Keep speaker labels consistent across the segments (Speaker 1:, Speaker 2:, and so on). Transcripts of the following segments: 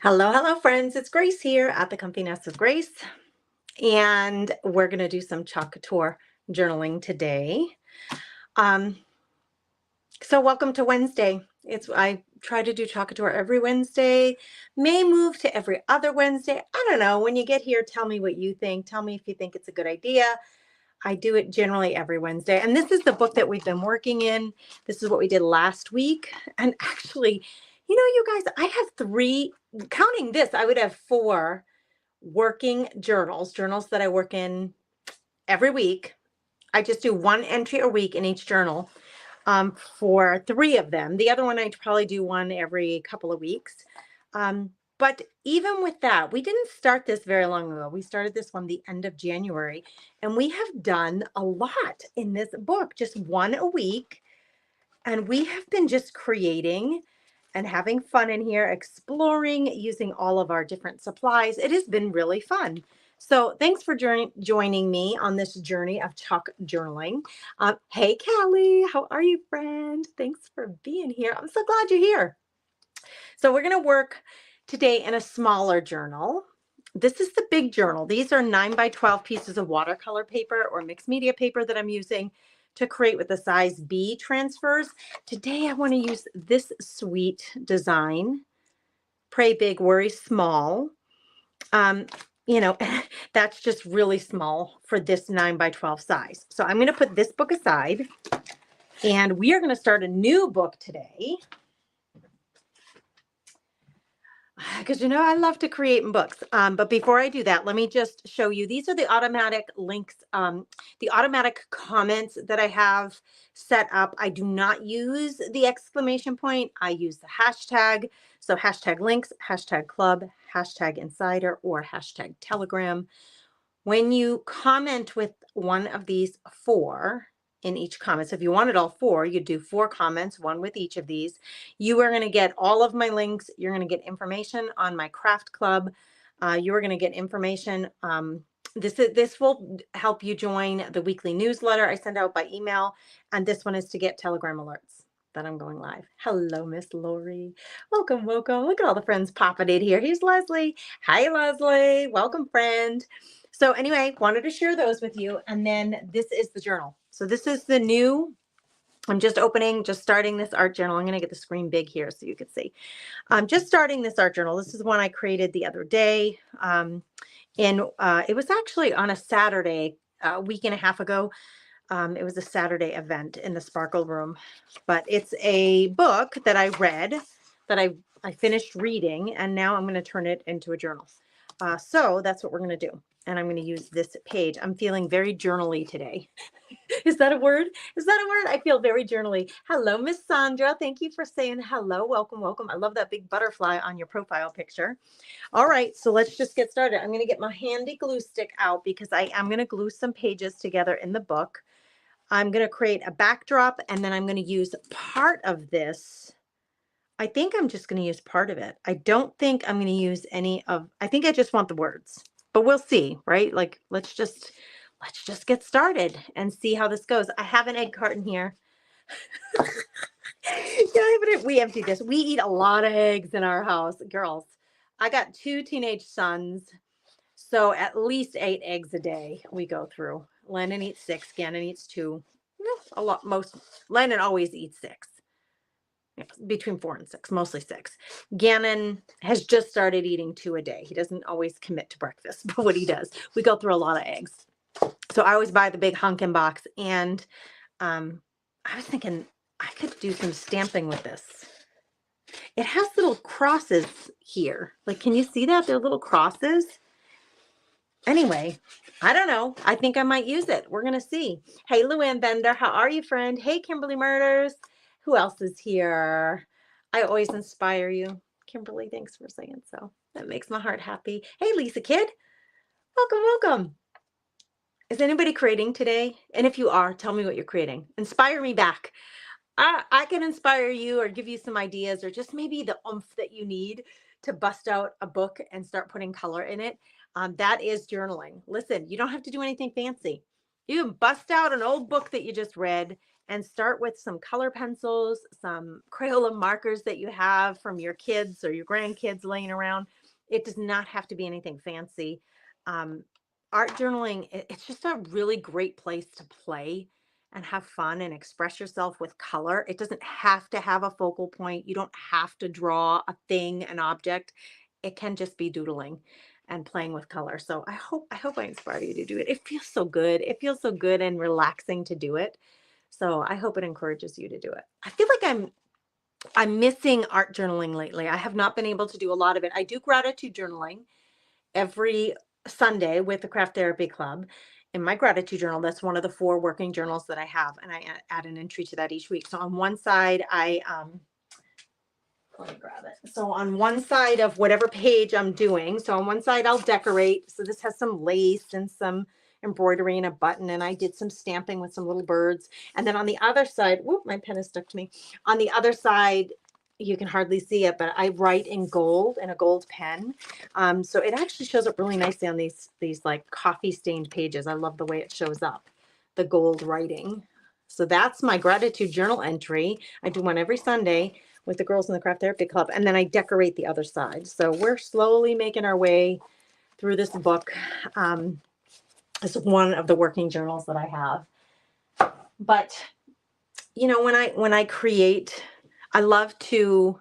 Speaker 1: Hello, hello, friends. It's Grace here at the Comfy Nest with Grace, and we're going to do some Chalk Couture journaling today. Um, so welcome to Wednesday. I try to do Chalk Couture every Wednesday, may move to every other Wednesday. I don't know. When you get here, tell me what you think. Tell me if you think it's a good idea. I do it generally every Wednesday, and this is the book that we've been working in. This is what we did last week, and actually, you guys, I have three, counting this, I would have four working journals that I work in every week. I just do one entry a week in each journal for three of them. The other one, I probably do one every couple of weeks. But even with that, we didn't start this very long ago. We started this one the end of January, and we have done a lot in this book, just one a week. And we have been just creating and having fun in here, exploring, using all of our different supplies. It has been really fun. So thanks for joining me on this journey of chalk journaling. Hey, Callie, how are you, friend? Thanks for being here. I'm so glad you're here. So we're going to work today in a smaller journal. This is the big journal. These are 9 by 12 pieces of watercolor paper or mixed media paper that I'm using to create with the size B transfers. Today I want to use this sweet design, Pray Big, Worry Small. That's just really small for this 9 by 12 size. So I'm going to put this book aside, and we are going to start a new book today. Because I love to create in books. But before I do that, let me just show you. These are the automatic links, the automatic comments that I have set up. I do not use the exclamation point. I use the hashtag. So hashtag links, hashtag club, hashtag insider, or hashtag telegram. When you comment with one of these four in each comment, so if you wanted all four, you do 4 comments, one with each of these. You are going to get all of my links. You're going to get information on my craft club. You are going to get information. This will help you join the weekly newsletter I send out by email, and this one is to get Telegram alerts that I'm going live. Hello, Miss Lori. Welcome, welcome. Look at all the friends popping in here. Here's Leslie. Hi, Leslie. Welcome, friend. So anyway, wanted to share those with you. And then this is the journal. So this is the new, I'm just starting this art journal. I'm going to get the screen big here so you can see. I'm just starting this art journal. This is one I created the other day. It was actually on a Saturday, a week and a half ago. It was a Saturday event in the Sparkle Room, but it's a book that I read, that I finished reading, and now I'm going to turn it into a journal. So that's what we're going to do. And I'm going to use this page. I'm feeling very journally today. Is that a word? Is that a word? I feel very journally. Hello, Miss Sandra. Thank you for saying hello. Welcome, welcome. I love that big butterfly on your profile picture. All right, so let's just get started. I'm going to get my handy glue stick out because I am going to glue some pages together in the book. I'm going to create a backdrop, and then I'm going to use part of this. I think I'm just going to use part of it. I don't think I'm going to use I think I just want the words, but we'll see, right? Like, let's just get started and see how this goes. I have an egg carton here. We emptied this. We eat a lot of eggs in our house, girls. I got 2 teenage sons, so at least 8 eggs a day we go through. Landon eats 6. Gannon eats 2. A lot. Landon always eats 6. Between 4 and 6, mostly 6. Gannon has just started eating 2 a day. He doesn't always commit to breakfast, but what he does, we go through a lot of eggs. So I always buy the big hunkin' box, and I was thinking I could do some stamping with this. It has little crosses here. Like, can you see that? They're little crosses. Anyway, I don't know. I think I might use it. We're going to see. Hey, Luann Bender, how are you, friend? Hey, Kimberly Murders. Who else is here? I always inspire you. Kimberly, thanks for saying so. That makes my heart happy. Hey, Lisa Kid. Welcome, welcome. Is anybody creating today? And if you are, tell me what you're creating. Inspire me back. I can inspire you or give you some ideas, or just maybe the oomph that you need to bust out a book and start putting color in it. That is journaling. Listen, you don't have to do anything fancy. You can bust out an old book that you just read and start with some color pencils, some Crayola markers that you have from your kids or your grandkids laying around. It does not have to be anything fancy. Um, Art journaling, it's just a really great place to play and have fun and express yourself with color. It doesn't have to have a focal point. You don't have to draw a thing, an object. It can just be doodling and playing with color. So I hope I inspire you to do it. It feels so good. It feels so good and relaxing to do it. So I hope it encourages you to do it. I feel like I'm missing art journaling lately. I have not been able to do a lot of it. I do gratitude journaling every Sunday with the Craft Therapy Club. In my gratitude journal, that's one of the 4 working journals that I have, and I add an entry to that each week. So on one side, let me grab it. So on one side of whatever page I'm doing, so on one side I'll decorate. So this has some lace and some embroidery and a button, and I did some stamping with some little birds. And then on the other side, whoop, my pen is stuck to me. On the other side, you can hardly see it, but I write in gold in a gold pen. So it actually shows up really nicely on these like coffee stained pages. I love the way it shows up, the gold writing. So that's my gratitude journal entry. I do one every Sunday with the girls in the Craft Therapy Club, and then I decorate the other side. So we're slowly making our way through this book. It's one of the working journals that I have. But you know, when I create, I love to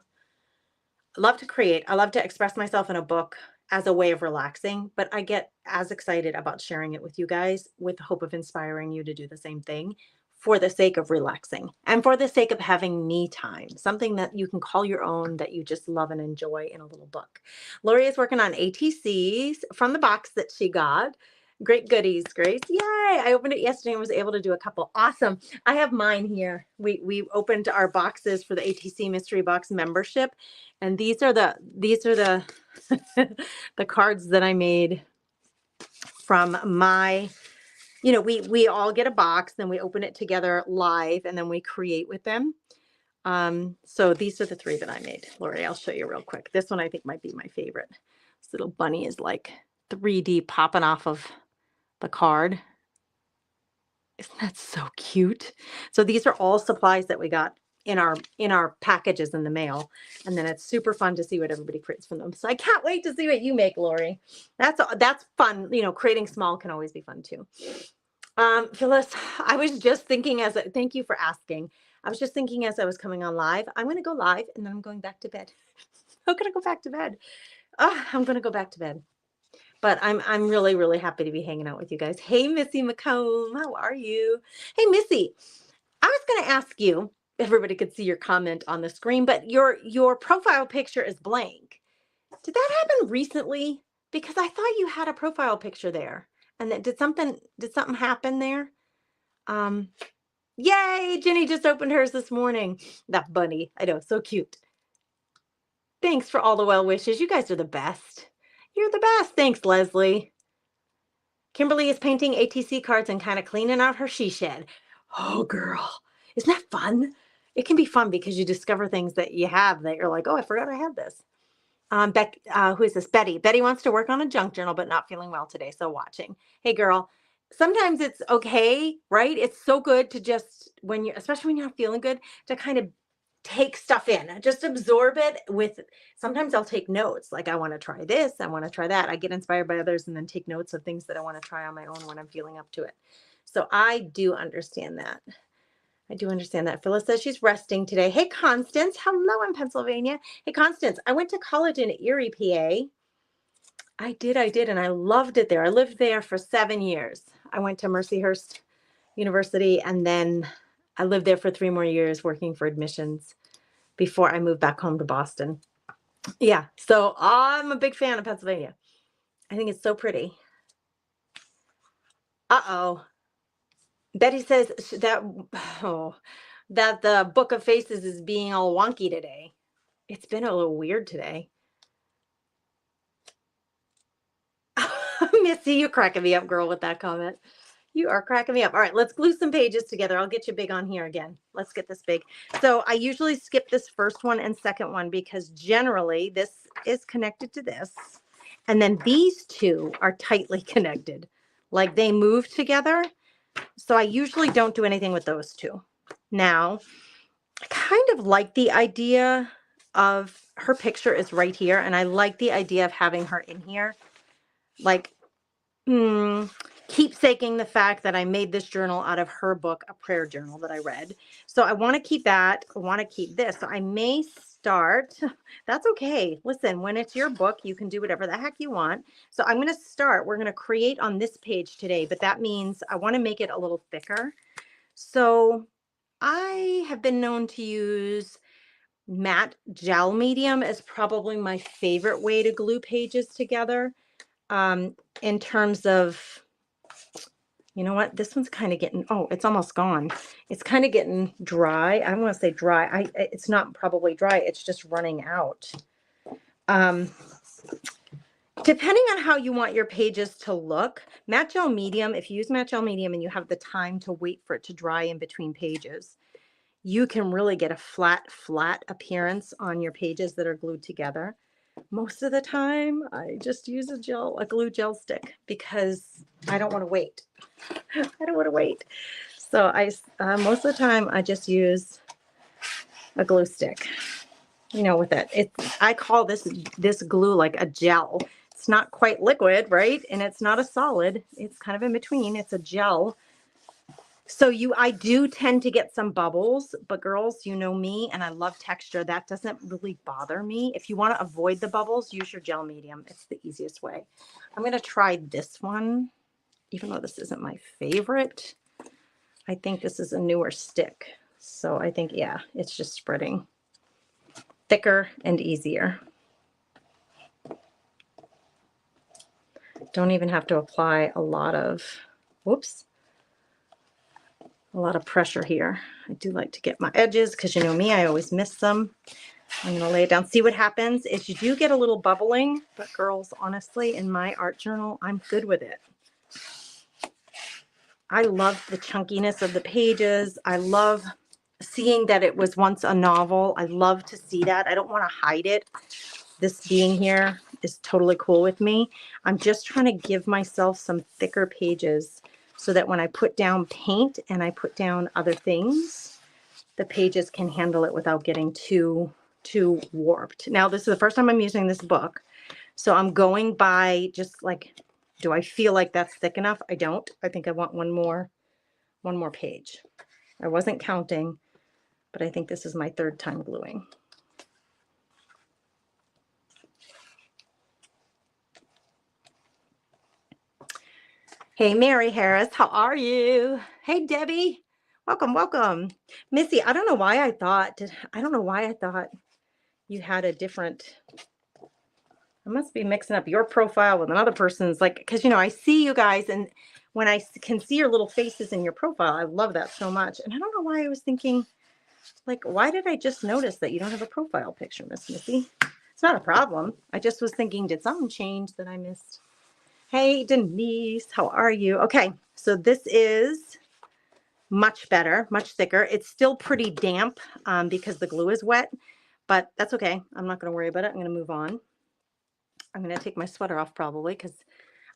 Speaker 1: create. I love to express myself in a book as a way of relaxing, but I get as excited about sharing it with you guys with the hope of inspiring you to do the same thing for the sake of relaxing and for the sake of having me time, something that you can call your own, that you just love and enjoy in a little book. Lori is working on ATCs from the box that she got. Great goodies, Grace. Yay. I opened it yesterday and was able to do a couple. Awesome. I have mine here. We opened our boxes for the ATC Mystery Box membership. And these are the the cards that I made from my, you know, we all get a box, then we open it together live, and then we create with them. So these are the 3 that I made. Lori, I'll show you real quick. This one I think might be my favorite. This little bunny is like 3D popping off of the card. Isn't that so cute? So these are all supplies that we got in our packages in the mail, and then it's super fun to see what everybody creates from them. So I can't wait to see what you make, Lori. That's fun. You know, creating small can always be fun too. Phyllis, I was just thinking thank you for asking. I was just thinking as I was coming on live, I'm going to go live and then I'm going back to bed. I'm going to go back to bed. Oh, I'm going to go back to bed. But I'm really, really happy to be hanging out with you guys. Hey, Missy McComb, how are you? Hey, Missy, I was going to ask you, everybody could see your comment on the screen, but your profile picture is blank. Did that happen recently? Because I thought you had a profile picture there. And then did something happen there? Yay, Jenny just opened hers this morning. That bunny, I know, so cute. Thanks for all the well wishes. You guys are the best. You're the best. Thanks, Leslie. Kimberly is painting ATC cards and kind of cleaning out her she shed. Oh, girl. Isn't that fun? It can be fun because you discover things that you have that you're like, oh, I forgot I had this. Who is this? Betty. Betty wants to work on a junk journal, but not feeling well today. So watching. Hey, girl. Sometimes it's okay, right? It's so good to just, especially when you're not feeling good, to kind of take stuff in, just absorb it sometimes I'll take notes. Like, I want to try this. I want to try that. I get inspired by others and then take notes of things that I want to try on my own when I'm feeling up to it. So I do understand that. Phyllis says she's resting today. Hey, Constance. Hello in Pennsylvania. Hey, Constance, I went to college in Erie, PA. I did. And I loved it there. I lived there for 7 years. I went to Mercyhurst University, and then I lived there for 3 more years working for admissions before I moved back home to Boston. Yeah, so I'm a big fan of Pennsylvania. I think it's so pretty. Uh-oh. Betty says that the Book of Faces is being all wonky today. It's been a little weird today. Missy, you're cracking me up, girl, with that comment. You are cracking me up. All right, let's glue some pages together. I'll get you big on here again. Let's get this big. So I usually skip this first one and second one because generally this is connected to this. And then these 2 are tightly connected. Like, they move together. So I usually don't do anything with those 2. Now, I kind of like the idea of her picture is right here, and I like the idea of having her in here. Like, keepsaking the fact that I made this journal out of her book, a prayer journal that I read. So I want to keep that. I want to keep this. So I may start. That's okay. Listen, when it's your book, you can do whatever the heck you want. So I'm going to start. We're going to create on this page today, but that means I want to make it a little thicker. So I have been known to use matte gel medium as probably my favorite way to glue pages together. In terms of, you know what, this one's kind of getting, oh, it's almost gone. It's kind of getting dry. I want to say dry. It's not probably dry. It's just running out. Depending on how you want your pages to look, matte gel medium, if you use matte gel medium and you have the time to wait for it to dry in between pages, you can really get a flat appearance on your pages that are glued together. Most of the time, I just use a glue gel stick because I don't want to wait. I don't want to wait. So most of the time I just use a glue stick, with it. I call this glue like a gel. It's not quite liquid, right? And it's not a solid. It's kind of in between. It's a gel. So I do tend to get some bubbles, but girls, you know me, and I love texture. That doesn't really bother me. If you want to avoid the bubbles, use your gel medium. It's the easiest way. I'm going to try this one, even though this isn't my favorite. I think this is a newer stick. So I think, yeah, it's just spreading thicker and easier. Don't even have to apply a lot of pressure here. I do like to get my edges because you know me, I always miss them. I'm going to lay it down. See what happens is you do get a little bubbling, but girls, honestly, in my art journal, I'm good with it. I love the chunkiness of the pages. I love seeing that it was once a novel. I love to see that. I don't want to hide it. This being here is totally cool with me. I'm just trying to give myself some thicker pages so that when I put down paint and I put down other things, the pages can handle it without getting too warped. Now, this is the first time I'm using this book. So I'm going by just like, do I feel like that's thick enough? I don't. I think I want one more page. I wasn't counting, but I think this is my third time gluing. Hey, Mary Harris, how are you? Hey, Debbie, welcome. Missy, I don't know why I thought you had a different, I must be mixing up your profile with another person's, like, because, I see you guys, and when I can see your little faces in your profile, I love that so much. And I don't know why I was thinking, like, why did I just notice that you don't have a profile picture, Miss Missy? It's not a problem. I just was thinking, did something change that I missed? Hey, Denise, how are you? Okay, so this is much better, much thicker. It's still pretty damp because the glue is wet, but that's okay. I'm not going to worry about it. I'm going to move on. I'm going to take my sweater off probably because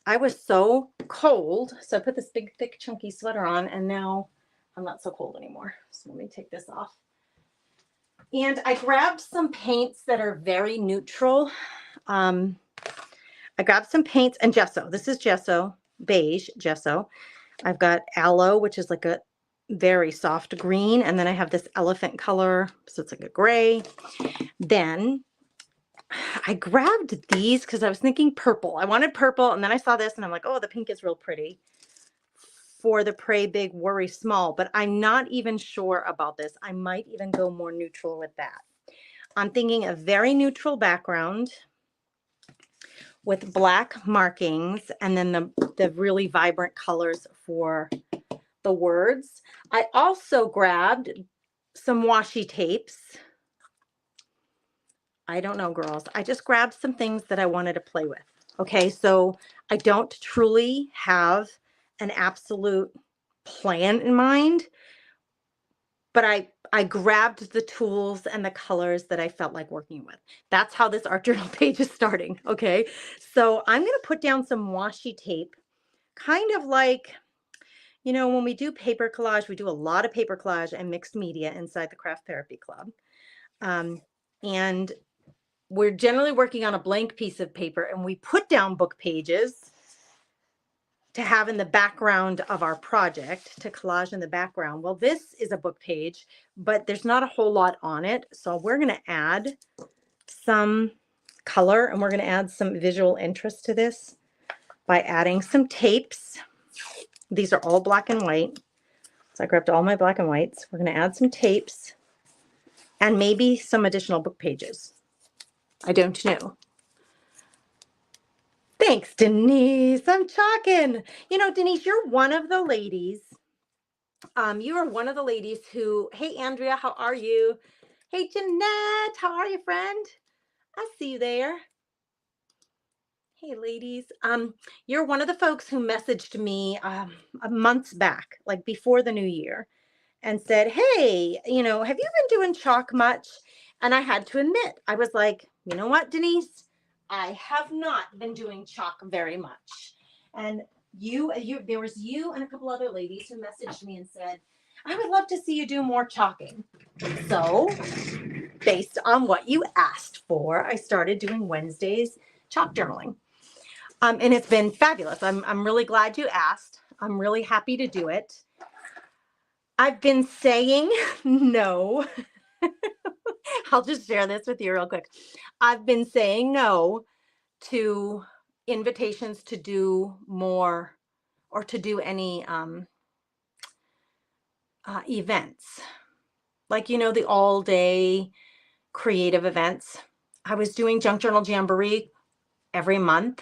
Speaker 1: I was so cold. So I put this big, thick, chunky sweater on, and now I'm not so cold anymore. So let me take this off. And I grabbed some paints that are very neutral. I grabbed some paints and gesso. This is gesso, beige gesso. I've got aloe, which is like a very soft green. And then I have this elephant color, so it's like a gray. Then I grabbed these because I was thinking purple. I wanted purple, and then I saw this, and I'm like, oh, the pink is real pretty for the Pray Big, Worry Small. But I'm not even sure about this. I might even go more neutral with that. I'm thinking a very neutral background with black markings, and then the really vibrant colors for the words. I also grabbed some washi tapes. I don't know, girls. I just grabbed some things that I wanted to play with. Okay, so I don't truly have an absolute plan in mind, but I grabbed the tools and the colors that I felt like working with. That's how this art journal page is starting, okay? So I'm going to put down some washi tape, kind of like, You know, when we do paper collage, we do a lot of paper collage and mixed media inside the Craft Therapy Club. Um, and we're generally working on a blank piece of paper, and we put down book pages to have in the background of our project, to collage in the background. Well, this is a book page, but there's not a whole lot on it. So we're going to add some color, and we're going to add some visual interest to this by adding some tapes. These are all black and white. So I grabbed all my black and whites. We're going to add some tapes and maybe some additional book pages. I don't know. Thanks, Denise. I'm chalking. You know, Denise, you're one of the ladies. You are one of the ladies who, hey, Andrea, how are you? Hey, Jeanette, how are you, friend? I see you there. Hey, ladies. You're one of the folks who messaged me months back, like before the new year, and said, hey, you know, have you been doing chalk much? And I had to admit, I was like, you know what, Denise? I have not been doing chalk very much. And there was you and a couple other ladies who messaged me and said, I would love to see you do more chalking. So based on what you asked for, I started doing Wednesdays chalk journaling. And it's been fabulous. I'm really glad you asked. I'm really happy to do it. I've been saying no. I'll just share this with you real quick. I've been saying no to invitations to do more or to do any events. Like, you know, the all day creative events. I was doing Junk Journal Jamboree every month.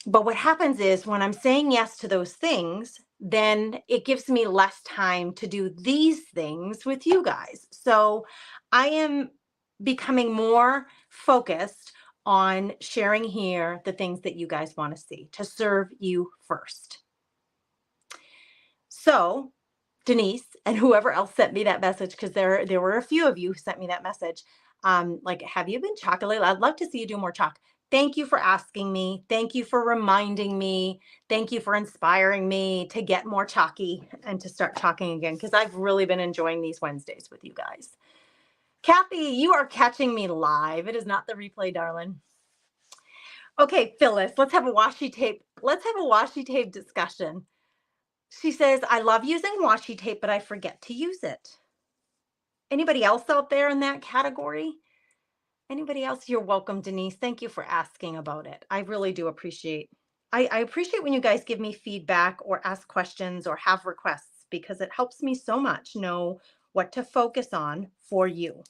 Speaker 1: But what happens is when I'm saying yes to those things, then it gives me less time to do these things with you guys. So I am becoming more focused on sharing here the things that you guys want to see to serve you first. So Denise and whoever else sent me that message, because there were a few of you who sent me that message, like, have you been chalking? I'd love to see you do more chalk. Thank you for asking me. Thank you for reminding me. Thank you for inspiring me to get more chalky and to start chalking again, because I've really been enjoying these Wednesdays with you guys. Kathy, you are catching me live. It is not the replay, darling. Okay, Phyllis, let's have a washi tape. Let's have a washi tape discussion. She says, I love using washi tape, but I forget to use it. Anybody else out there in that category? Anybody else? You're welcome, Denise. Thank you for asking about it. I really do appreciate. I appreciate when you guys give me feedback or ask questions or have requests, because it helps me so much know what to focus on for you.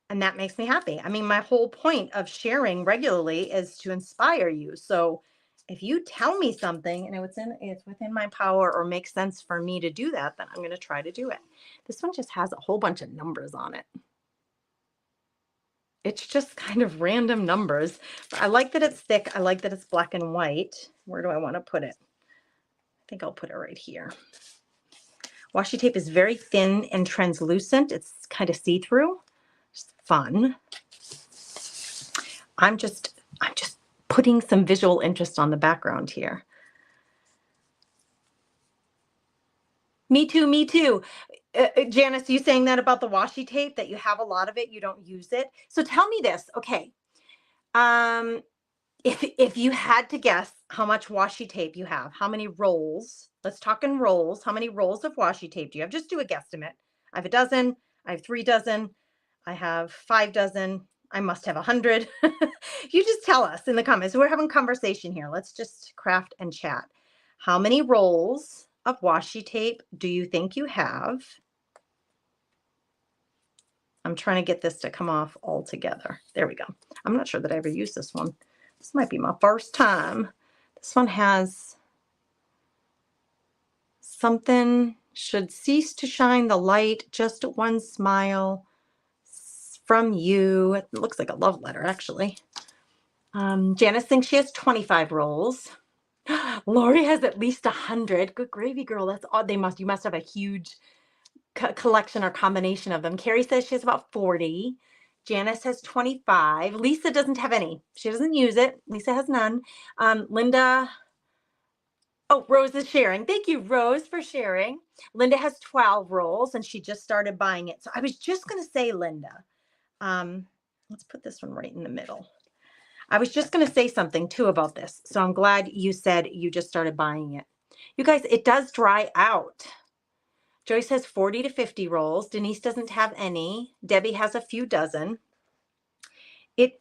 Speaker 1: And that makes me happy. I mean, my whole point of sharing regularly is to inspire you. So if you tell me something and it's within my power or makes sense for me to do that, then I'm going to try to do it. This one just has a whole bunch of numbers on it. It's just kind of random numbers. But I like that it's thick. I like that it's black and white. Where do I want to put it? I think I'll put it right here. Washi tape is very thin and translucent. It's kind of see-through. Just fun. I'm just putting some visual interest on the background here. Me too, me too. Janice, you saying that about the washi tape, that you have a lot of it, you don't use it. So tell me this, okay. If you had to guess how much washi tape you have, how many rolls, let's talk in rolls, how many rolls of washi tape do you have? Just do a guesstimate. I have a dozen, I have 3 dozen, I have 5 dozen, I must have 100. You just tell us in the comments. We're having conversation here. Let's just craft and chat. How many rolls of washi tape do you think you have? I'm trying to get this to come off all together. There we go. I'm not sure that I ever used this one. This might be my first time. This one has something should cease to shine the light, just one smile from you. It looks like a love letter, actually. Janice thinks she has 25 rolls. Lori has at least 100. Good gravy, girl. That's odd. You must have a huge collection or combination of them. Carrie says she has about 40. Janice has 25. Lisa doesn't have any. She doesn't use it. Lisa has none. Linda Oh, Rose is sharing. Thank you, Rose, for sharing. Linda has 12 rolls and she just started buying it. So I was just going to say, Linda, let's put this one right in the middle. I was just going to say something too about this. So I'm glad you said you just started buying it. You guys, it does dry out. Joyce has 40 to 50 rolls. Denise doesn't have any. Debbie has a few dozen.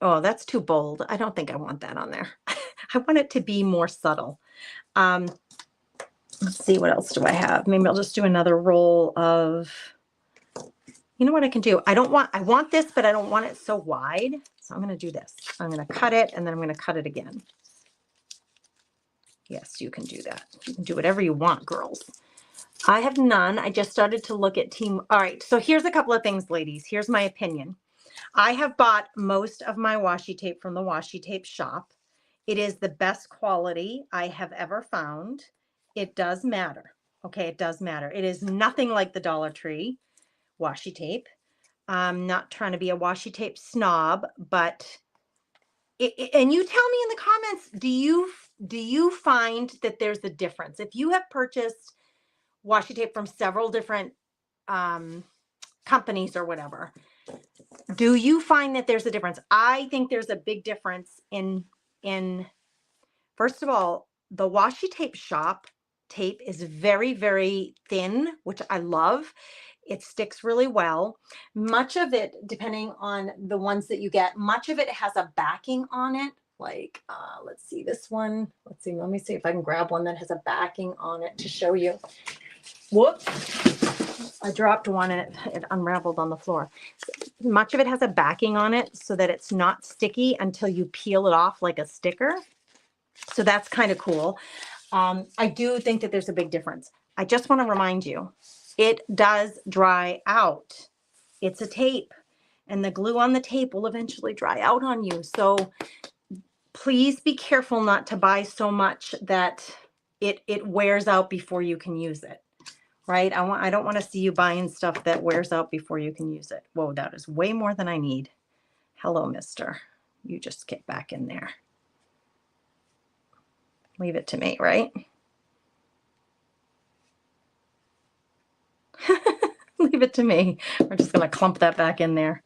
Speaker 1: Oh, that's too bold. I don't think I want that on there. I want it to be more subtle. Let's see, what else do I have? Maybe I'll just do another roll of, you know what I can do? I want this, but I don't want it so wide. So I'm going to do this. I'm going to cut it and then I'm going to cut it again. Yes, you can do that. You can do whatever you want, girls. I have none. I just started to look at team. All right. So here's a couple of things, ladies. Here's my opinion. I have bought most of my washi tape from the washi tape shop. It is the best quality I have ever found. It does matter. Okay, it does matter. It is nothing like the Dollar Tree washi tape. I'm not trying to be a washi tape snob, but and you tell me in the comments, do you find that there's a difference? If you have purchased washi tape from several different companies or whatever, do you find that there's a difference? I think there's a big difference in first of all, the washi tape shop tape is very, very thin, which I love. It sticks really well. Much of it, depending on the ones that you get, much of it has a backing on it. Like, let's see this one. Let's see, let me see if I can grab one that has a backing on it to show you. Whoops, I dropped one and it unraveled on the floor. Much of it has a backing on it so that it's not sticky until you peel it off like a sticker. So that's kind of cool. I do think that there's a big difference. I just want to remind you, it does dry out. It's a tape, and the glue on the tape will eventually dry out on you. So please be careful not to buy so much that it wears out before you can use it. Right? I don't want to see you buying stuff that wears out before you can use it. Whoa, that is way more than I need. Hello, mister. You just get back in there. Leave it to me, right? Leave it to me. We're just going to clump that back in there.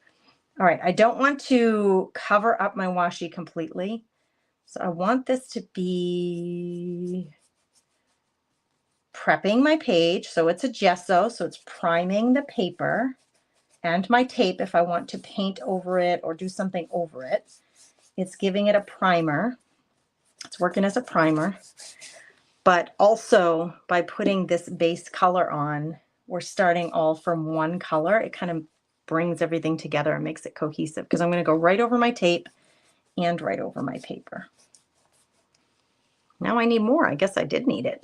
Speaker 1: All right. I don't want to cover up my washi completely. So I want this to be prepping my page. So it's a gesso. So it's priming the paper and my tape if I want to paint over it or do something over it. It's giving it a primer. It's working as a primer. But also by putting this base color on, we're starting all from one color. It kind of brings everything together and makes it cohesive because I'm going to go right over my tape and right over my paper. Now I need more. I guess I did need it.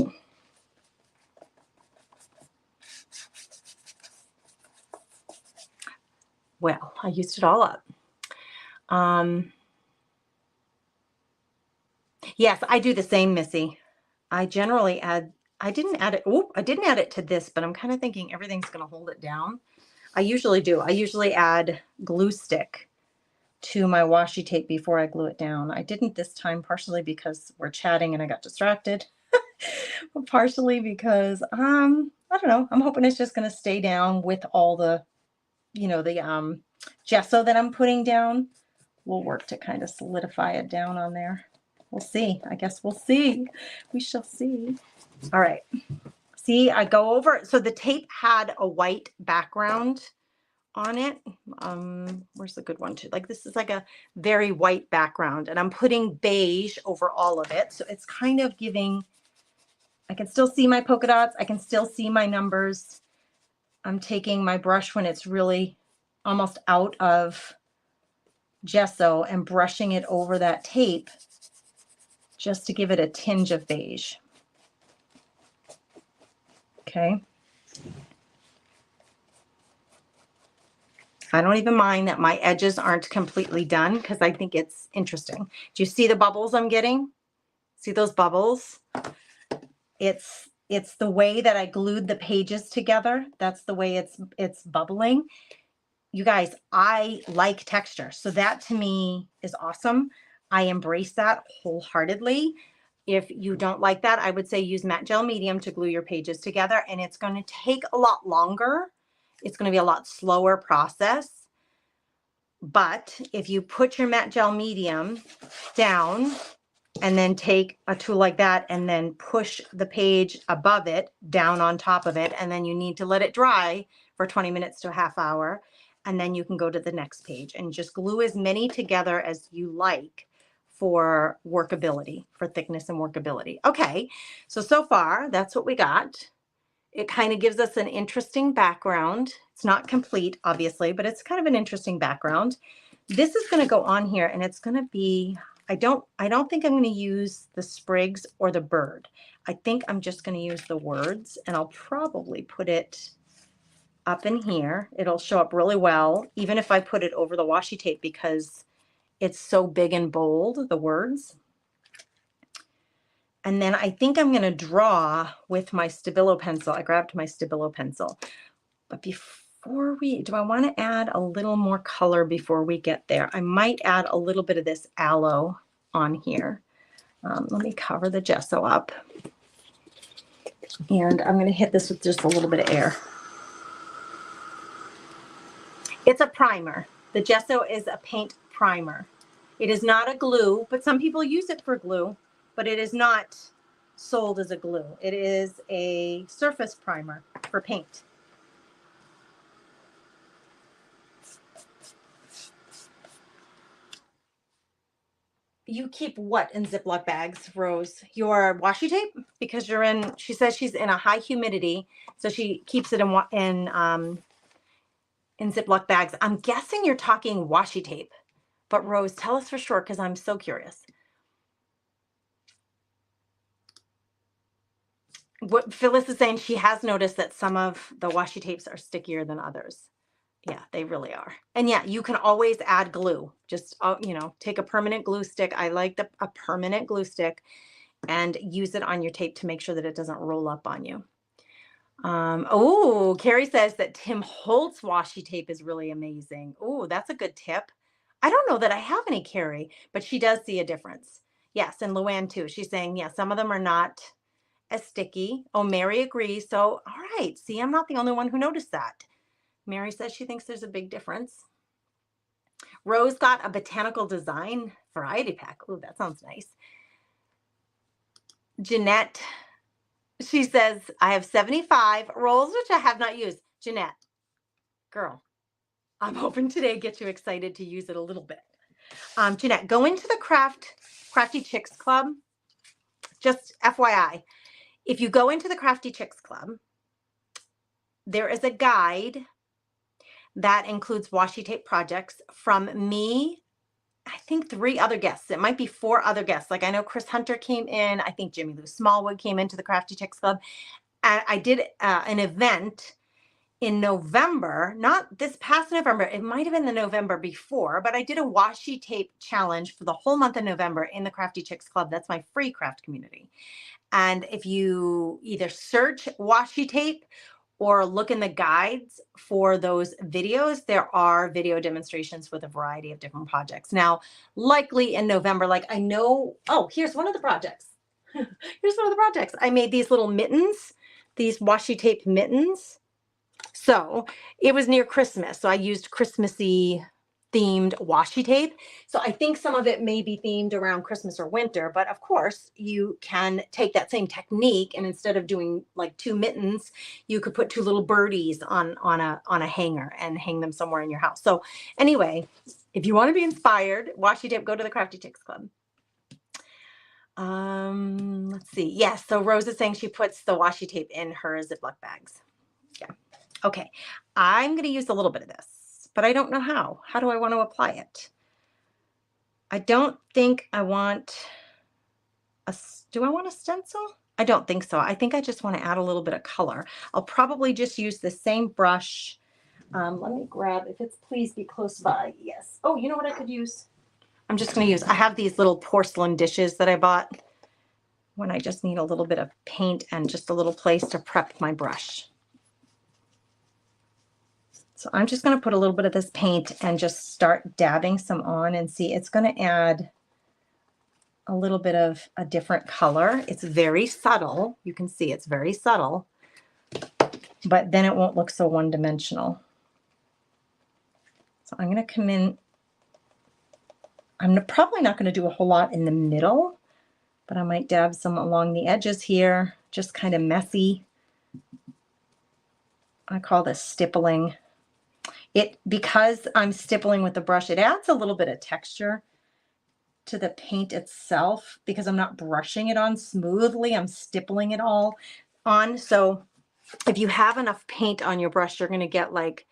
Speaker 1: Well, I used it all up. Yes, I do the same, Missy. I generally add, I didn't add it. Oh, I didn't add it to this, but I'm kind of thinking everything's going to hold it down. I usually do. I usually add glue stick to my washi tape before I glue it down. I didn't this time, partially because we're chatting and I got distracted. Partially because, I don't know, I'm hoping it's just going to stay down with all the, the gesso that I'm putting down. We'll work to kind of solidify it down on there. We'll see. I guess we'll see. We shall see. All right. See, I go over. So the tape had a white background on it. Where's the good one too? Like this is like a very white background and I'm putting beige over all of it. So it's kind of giving, I can still see my polka dots. I can still see my numbers. I'm taking my brush when it's really almost out of gesso and brushing it over that tape just to give it a tinge of beige. Okay. I don't even mind that my edges aren't completely done because I think it's interesting. Do you see the bubbles I'm getting? See those bubbles? It's the way that I glued the pages together. That's the way it's bubbling. You guys, I like texture. So that to me is awesome. I embrace that wholeheartedly. If you don't like that, I would say use matte gel medium to glue your pages together, and it's going to take a lot longer. It's going to be a lot slower process. But if you put your matte gel medium down and then take a tool like that and then push the page above it down on top of it, and then you need to let it dry for 20 minutes to a half hour, and then you can go to the next page and just glue as many together as you like for workability, for thickness and workability. Okay, so far that's what we got. It kind of gives us an interesting background. It's not complete, obviously, but it's kind of an interesting background. This is going to go on here, and it's going to be, I don't think I'm going to use the sprigs or the bird. I think I'm just going to use the words, and I'll probably put it up in here. It'll show up really well, even if I put it over the washi tape, because it's so big and bold, the words. And then I think I'm going to draw with my Stabilo pencil. I grabbed my Stabilo pencil. But before do I want to add a little more color before we get there? I might add a little bit of this aloe on here. Let me cover the gesso up. And I'm going to hit this with just a little bit of air. It's a primer. The gesso is a paint primer. It is not a glue, but some people use it for glue, but it is not sold as a glue. It is a surface primer for paint. You keep what in Ziploc bags, Rose? Your washi tape? Because you're in, she says she's in a high humidity, so she keeps it in Ziploc bags. I'm guessing you're talking washi tape. But Rose, tell us for sure, because I'm so curious. What Phyllis is saying, she has noticed that some of the washi tapes are stickier than others. Yeah, they really are. And yeah, you can always add glue. Just, you know, take a permanent glue stick. I like a permanent glue stick, and use it on your tape to make sure that it doesn't roll up on you. Oh, Carrie says that Tim Holtz washi tape is really amazing. Oh, that's a good tip. I don't know that I have any, Carrie, but she does see a difference. Yes, and Luann too. She's saying, yeah, some of them are not as sticky. Oh, Mary agrees. So, all right. See, I'm not the only one who noticed that. Mary says she thinks there's a big difference. Rose got a botanical design variety pack. Oh, that sounds nice. Jeanette, she says, I have 75 rolls, which I have not used. Jeanette, girl, I'm hoping today gets you excited to use it a little bit. Jeanette, go into the Crafty Chicks Club. Just FYI, if you go into the Crafty Chicks Club, there is a guide that includes washi tape projects from me. I think 3 other guests. It might be 4 other guests. Like I know Chris Hunter came in. I think Jimmy Lou Smallwood came into the Crafty Chicks Club. I did an event in November, not this past November. It might have been the November before, but I did a washi tape challenge for the whole month of November in the Crafty Chicks Club. That's my free craft community. And if you either search washi tape or look in the guides for those videos, there are video demonstrations with a variety of different projects. Now, likely in November, like I know, oh, here's one of the projects. Here's one of the projects. I made these little mittens, these washi tape mittens. So it was near Christmas. So I used Christmassy themed washi tape. So I think some of it may be themed around Christmas or winter, but of course you can take that same technique, and instead of doing like 2 mittens, you could put 2 little birdies on a hanger and hang them somewhere in your house. So anyway, if you want to be inspired, washi tape, go to the Crafty Chicks Club. Let's see. Yes. So Rose is saying she puts the washi tape in her Ziploc bags. Yeah. Okay. I'm going to use a little bit of this, but I don't know how. How do I want to apply it? I don't think I want do I want a stencil? I don't think so. I think I just want to add a little bit of color. I'll probably just use the same brush. Let me grab, if it's please be close by. Yes. Oh, you know what I could use? I'm just going to use, I have these little porcelain dishes that I bought when I just need a little bit of paint and just a little place to prep my brush. So I'm just going to put a little bit of this paint and just start dabbing some on, and see, it's going to add a little bit of a different color. It's very subtle. You can see it's very subtle, but then it won't look so one-dimensional. So I'm going to come in. I'm probably not going to do a whole lot in the middle, but I might dab some along the edges here, just kind of messy. I call this stippling. Because I'm stippling with the brush, it adds a little bit of texture to the paint itself because I'm not brushing it on smoothly. I'm stippling it all on. So if you have enough paint on your brush, you're going to get like,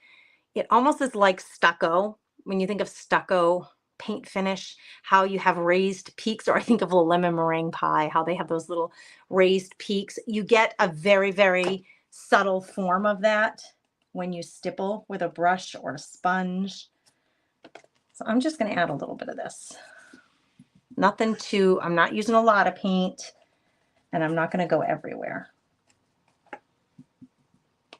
Speaker 1: it almost is like stucco. When you think of stucco paint finish, how you have raised peaks, or I think of a lemon meringue pie, how they have those little raised peaks. You get a very, very subtle form of that when you stipple with a brush or a sponge. So I'm just going to add a little bit of this. Nothing too, I'm not using a lot of paint, and I'm not going to go everywhere.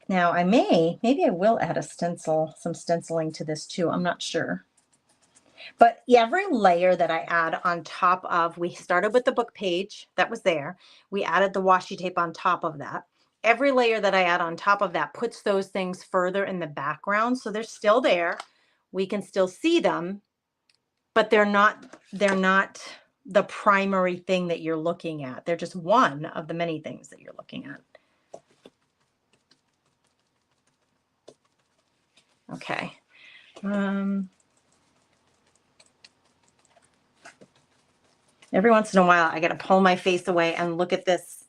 Speaker 1: Now maybe I will add a stencil, some stenciling to this too. I'm not sure. But every layer that I add on top of, we started with the book page that was there. We added the washi tape on top of that. Every layer that I add on top of that puts those things further in the background. So they're still there. We can still see them, but they're not the primary thing that you're looking at. They're just one of the many things that you're looking at. Okay. Every once in a while, I got to pull my face away and look at this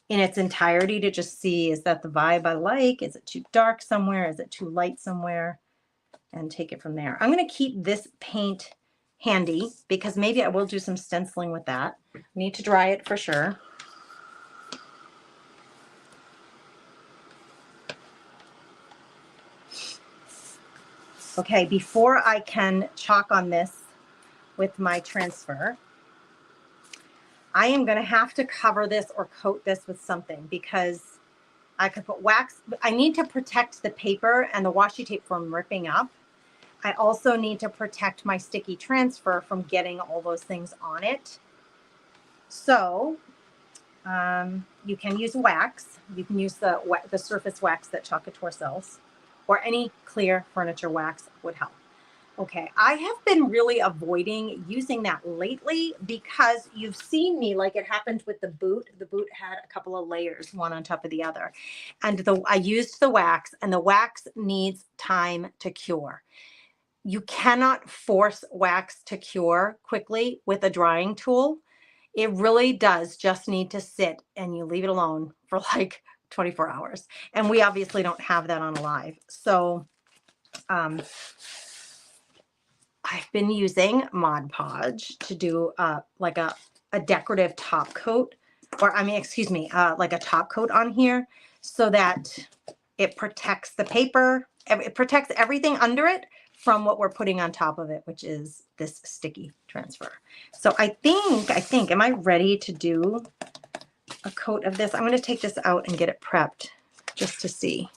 Speaker 1: in its entirety to just see, is that the vibe I like? Is it too dark somewhere? Is it too light somewhere? And take it from there. I'm going to keep this paint handy because maybe I will do some stenciling with that. I need to dry it for sure. Okay, before I can chalk on this with my transfer, I am going to have to cover this or coat this with something because I could put wax. I need to protect the paper and the washi tape from ripping up. I also need to protect my sticky transfer from getting all those things on it. So you can use wax. You can use the surface wax that Chalk Couture sells, or any clear furniture wax would help. Okay, I have been really avoiding using that lately because you've seen me, like it happened with the boot. The boot had a couple of layers, one on top of the other. And I used the wax, and the wax needs time to cure. You cannot force wax to cure quickly with a drying tool. It really does just need to sit, and you leave it alone for like 24 hours. And we obviously don't have that on Alive. So I've been using Mod Podge to do like a decorative top coat, or like a top coat on here so that it protects the paper. It protects everything under it from what we're putting on top of it, which is this sticky transfer. So I think, am I ready to do a coat of this? I'm going to take this out and get it prepped just to see.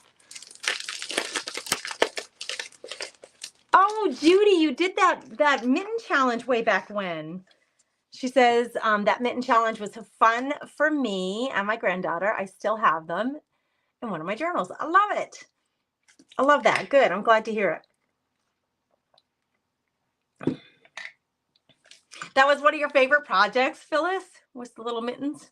Speaker 1: Oh, Judy, you did that mitten challenge way back when. She says that mitten challenge was fun for me and my granddaughter. I still have them in one of my journals. I love it. I love that. Good. I'm glad to hear it. That was one of your favorite projects, Phyllis, was the little mittens.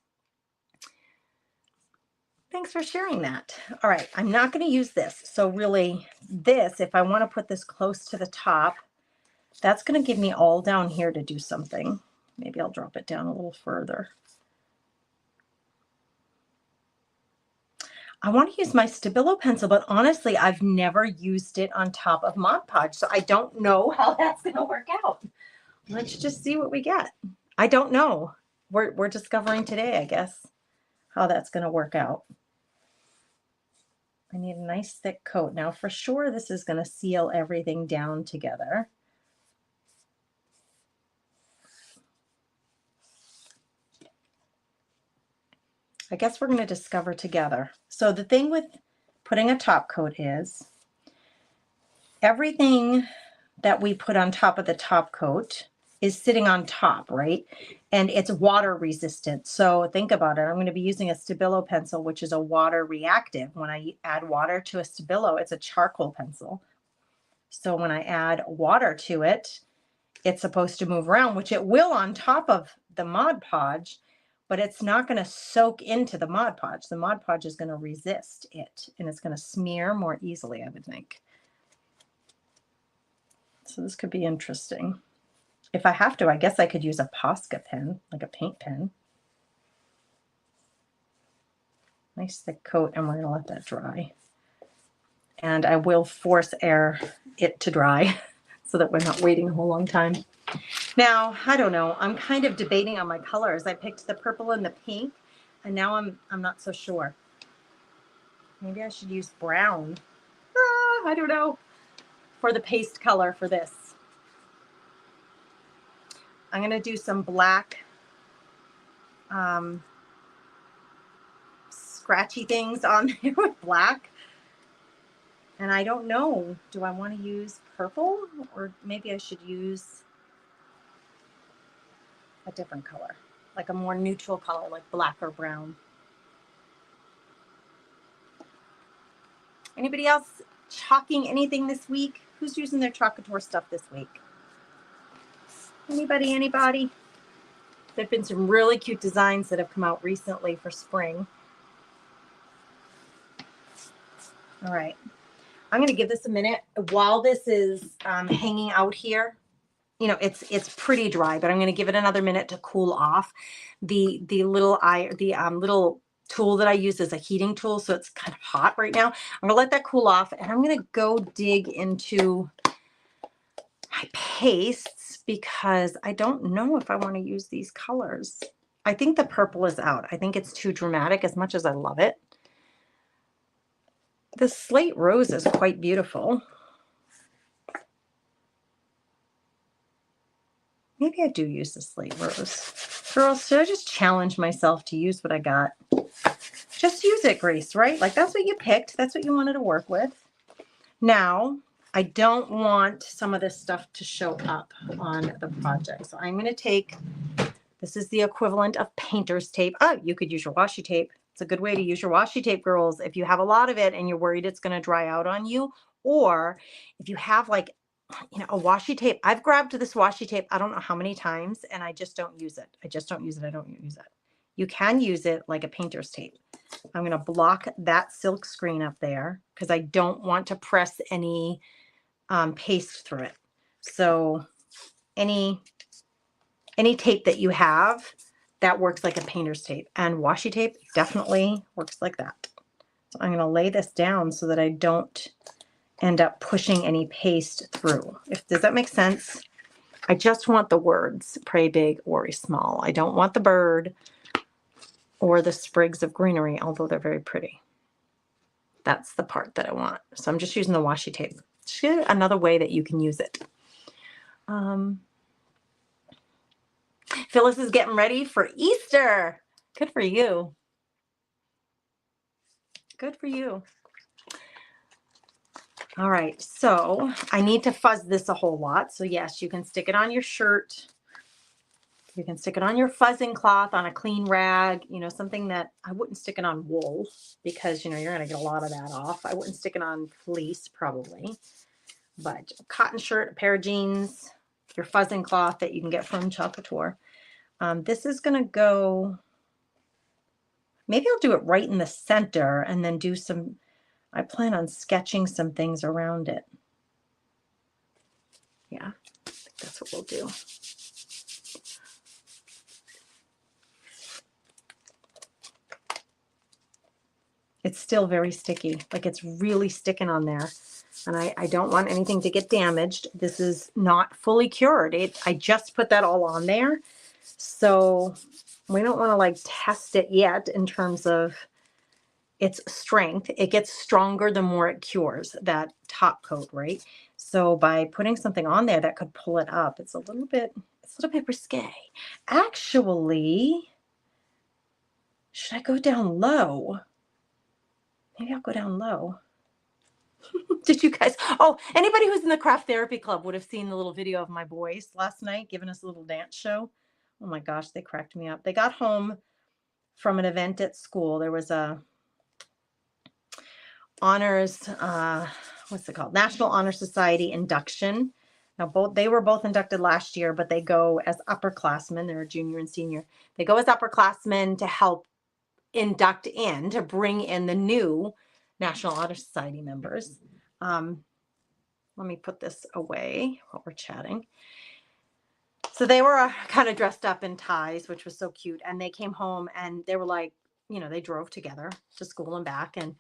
Speaker 1: Thanks for sharing that. All right, I'm not going to use this. So really this, if I want to put this close to the top, that's going to give me all down here to do something. Maybe I'll drop it down a little further. I want to use my Stabilo pencil, but honestly, I've never used it on top of Mod Podge, so I don't know how that's going to work out. Let's just see what we get. I don't know. We're discovering today, I guess, how that's going to work out. I need a nice thick coat. Now, for sure, this is going to seal everything down together. I guess we're going to discover together. So the thing with putting a top coat is everything that we put on top of the top coat is sitting on top, right? and it's water resistant. So think about it. I'm going to be using a Stabilo pencil, which is a water reactive. When I add water to a Stabilo, it's a charcoal pencil. So when I add water to it, it's supposed to move around, which it will on top of the Mod Podge, but it's not going to soak into the Mod Podge. The Mod Podge is going to resist it, and it's going to smear more easily, I would think. So this could be interesting. If I have to, I guess I could use a Posca pen, like a paint pen. Nice thick coat, and we're going to let that dry. And I will force air it to dry so that we're not waiting a whole long time. Now, I don't know. I'm kind of debating on my colors. I picked the purple and the pink, and now I'm not so sure. Maybe I should use brown. I don't know. For the paste color for this. I'm going to do some black scratchy things on there with black. And I don't know, do I want to use purple, or maybe I should use a different color, like a more neutral color, like black or brown. Anybody else chalking anything this week? Who's using their Chalk Couture stuff this week? Anybody? There've been some really cute designs that have come out recently for spring. All right, I'm going to give this a minute while this is hanging out here. You know, it's pretty dry, but I'm going to give it another minute to cool off. The little tool that I use is a heating tool, so it's kind of hot right now. I'm going to let that cool off, and I'm going to go dig into my pastes because I don't know if I want to use these colors. I think the purple is out. I think it's too dramatic as much as I love it. The slate rose is quite beautiful. Maybe I do use the slate rose. Girls, should I just challenge myself to use what I got? Just use it, Grace, right? Like that's what you picked. That's what you wanted to work with. Now, I don't want some of this stuff to show up on the project. So I'm going to take, this is the equivalent of painter's tape. Oh, you could use your washi tape. It's a good way to use your washi tape, girls, if you have a lot of it and you're worried it's going to dry out on you, or if you have like, you know, a washi tape. I've grabbed this washi tape, I don't know how many times, and I just don't use it. I don't use it. You can use it like a painter's tape. I'm going to block that silk screen up there because I don't want to press any paste through it. So any tape that you have that works like a painter's tape, and washi tape definitely works like that. So I'm going to lay this down so that I don't end up pushing any paste through. Does that make sense? I just want the words, pray big, worry small. I don't want the bird or the sprigs of greenery, although they're very pretty. That's the part that I want. So I'm just using the washi tape. It's another way that you can use it. Phyllis is getting ready for Easter. Good for you. Good for you. All right, so I need to fuzz this a whole lot. So yes, you can stick it on your shirt. You can stick it on your fuzzing cloth, on a clean rag, you know, something that I wouldn't stick it on wool because, you know, you're going to get a lot of that off. I wouldn't stick it on fleece probably, but a cotton shirt, a pair of jeans, your fuzzing cloth that you can get from Chalk Couture. This is going to go, maybe I'll do it right in the center and then do some, I plan on sketching some things around it. Yeah, I think that's what we'll do. It's still very sticky, like it's really sticking on there. And I don't want anything to get damaged. This is not fully cured. I just put that all on there. So we don't want to like test it yet in terms of its strength. It gets stronger the more it cures, that top coat, right? So by putting something on there that could pull it up, it's a little bit risque. Actually, should I go down low? Maybe I'll go down low. Did you guys, oh, anybody who's in the craft therapy club would have seen the little video of my boys last night giving us a little dance show. Oh my gosh, they cracked me up. They got home from an event at school. There was a honors, what's it called? National Honor Society induction. Now, they were both inducted last year, but they go as upperclassmen. They're a junior and senior. They go as upperclassmen to help induct in, to bring in the new National Honor Society members. Let me put this away while we're chatting. So they were kind of dressed up in ties, which was so cute. And they came home and they were like, they drove together to school and back. And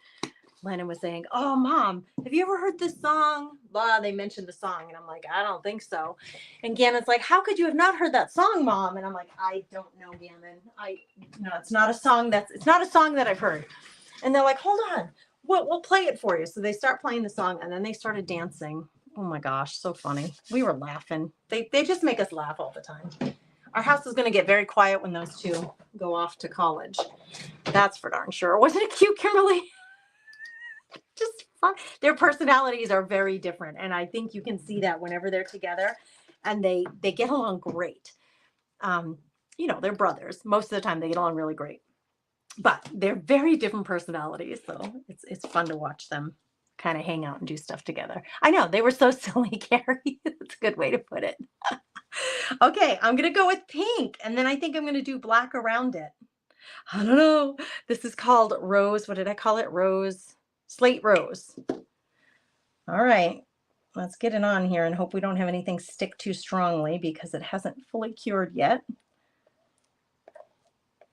Speaker 1: Lennon was saying, "Oh, Mom, have you ever heard this song?" Blah, they mentioned the song. And I'm like, "I don't think so." And Gannon's like, "How could you have not heard that song, Mom?" And I'm like, "I don't know, Gannon. It's not a song that I've heard." And they're like, "Hold on, we'll play it for you." So they start playing the song and then they started dancing. Oh my gosh, so funny. We were laughing. They just make us laugh all the time. Our house is going to get very quiet when those two go off to college. That's for darn sure. Wasn't it cute, Kimberly? Just fun. Their personalities are very different. And I think you can see that whenever they're together and they get along great. They're brothers. Most of the time they get along really great. But they're very different personalities. So it's fun to watch them kind of hang out and do stuff together. I know, they were so silly, Carrie. That's a good way to put it. Okay, I'm going to go with pink. And then I think I'm going to do black around it. I don't know. This is called Rose. What did I call it? Slate Rose. All right. Let's get it on here and hope we don't have anything stick too strongly because it hasn't fully cured yet.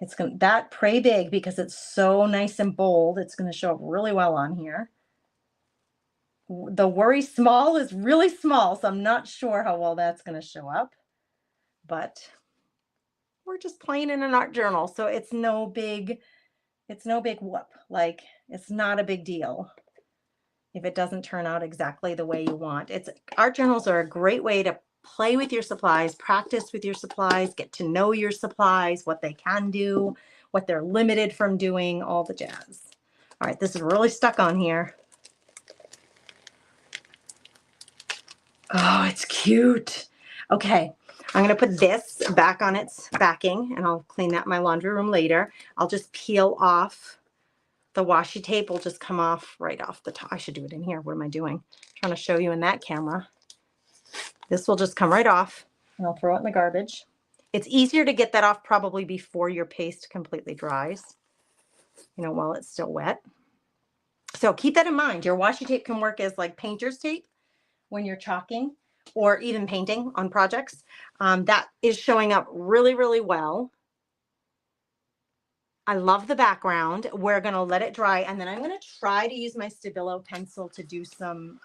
Speaker 1: It's going to pray big because it's so nice and bold. It's going to show up really well on here. The Worry Small is really small, so I'm not sure how well that's going to show up. But we're just playing in an art journal, so it's no big whoop. Like, it's not a big deal if it doesn't turn out exactly the way you want. Art journals are a great way to play with your supplies, practice with your supplies, get to know your supplies, what they can do, what they're limited from doing, all the jazz. All right, this is really stuck on here. Oh, it's cute. Okay, I'm going to put this back on its backing, and I'll clean that in my laundry room later. I'll just peel off the washi tape. Will just come off right off the top. I should do it in here. What am I doing? I'm trying to show you in that camera. This will just come right off, and I'll throw it in the garbage. It's easier to get that off probably before your paste completely dries, while it's still wet. So keep that in mind. Your washi tape can work as like painter's tape when you're chalking or even painting on projects. That is showing up really, really well. I love the background. We're going to let it dry, and then I'm going to try to use my Stabilo pencil to do some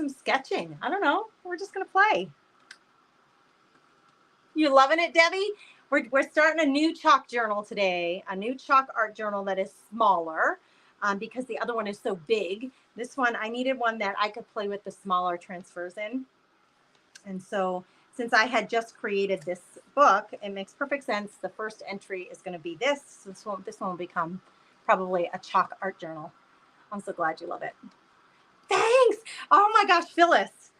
Speaker 1: sketching. I don't know. We're just going to play. You loving it, Debbie? We're starting a new chalk journal today, a new chalk art journal that is smaller because the other one is so big. This one, I needed one that I could play with the smaller transfers in. And so since I had just created this book, it makes perfect sense. The first entry is going to be this. This one will become probably a chalk art journal. I'm so glad you love it. Thanks. Oh my gosh, Phyllis.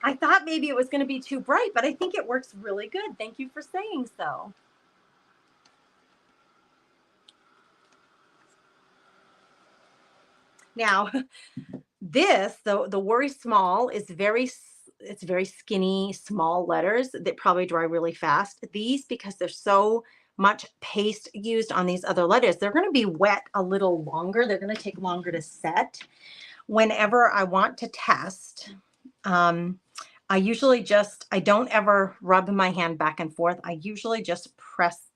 Speaker 1: I thought maybe it was going to be too bright, but I think it works really good. Thank you for saying so. Now, this, the Worry Small is it's very skinny, small letters that probably dry really fast. These, because there's so much paste used on these other letters, they're going to be wet a little longer. They're going to take longer to set. Whenever I want to test, I usually I don't ever rub my hand back and forth. I usually just press,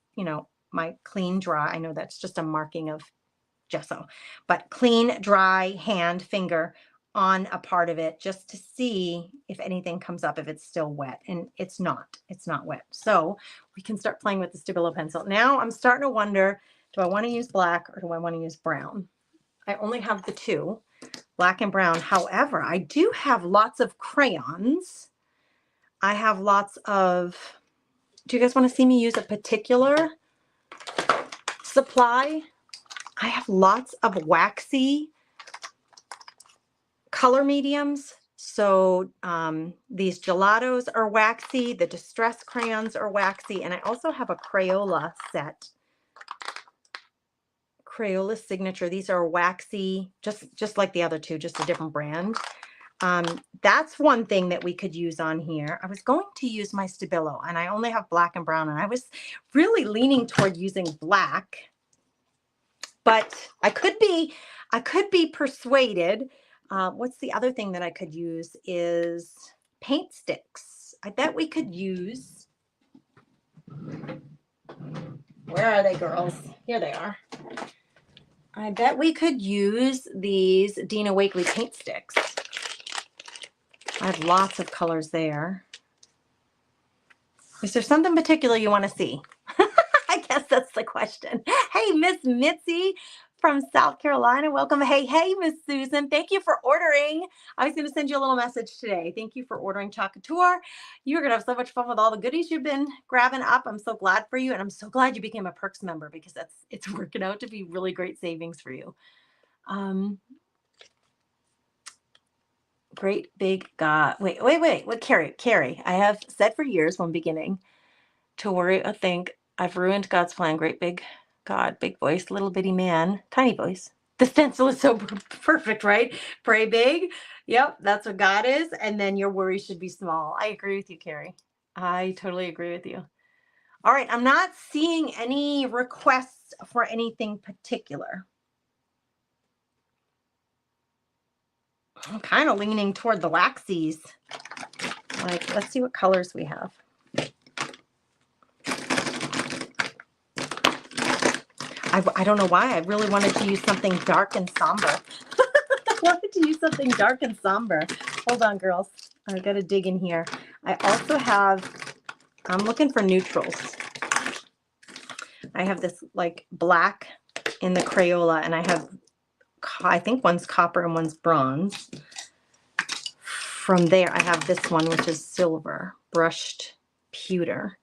Speaker 1: my clean, dry. I know that's just a marking of gesso, but clean, dry hand, finger on a part of it just to see if anything comes up, if it's still wet. And it's not wet. So we can start playing with the Stabilo pencil. Now I'm starting to wonder, do I want to use black or do I want to use brown? I only have the two, black and brown. However, I do have lots of crayons. I have lots of, do you guys want to see me use a particular supply? I have lots of waxy color mediums, So these gelatos are waxy, the distress crayons are waxy, and I also have a Crayola set. Crayola Signature. These are waxy, just like the other two, just a different brand. That's one thing that we could use on here. I was going to use my Stabilo, and I only have black and brown, and I was really leaning toward using black, but I could be persuaded. What's the other thing that I could use is paint sticks. I bet we could use, where are they, girls? Here they are. I bet we could use these Dina Wakley paint sticks. I have lots of colors there. Is there something particular you want to see? I guess that's the question. Hey, Miss Mitzi from South Carolina. Welcome. Hey, Miss Susan. Thank you for ordering. I was going to send you a little message today. Thank you for ordering Chalk Couture. You're going to have so much fun with all the goodies you've been grabbing up. I'm so glad for you. And I'm so glad you became a Perks member, because it's working out to be really great savings for you. Great big God. Wait. What, Carrie, I have said for years when beginning to worry or think I've ruined God's plan. Great big God, big voice, little bitty man, tiny voice. The stencil is so perfect, right? Pray big. Yep, that's what God is. And then your worry should be small. I agree with you, Carrie. I totally agree with you. All right, I'm not seeing any requests for anything particular. I'm kind of leaning toward the waxies. Like, let's see what colors we have. I don't know why. I really wanted to use something dark and somber. I wanted to use something dark and somber. Hold on, girls. I got to dig in here. I also have, I'm looking for neutrals. I have this like black in the Crayola, and I have, I think one's copper and one's bronze. From there, I have this one, which is silver, brushed pewter.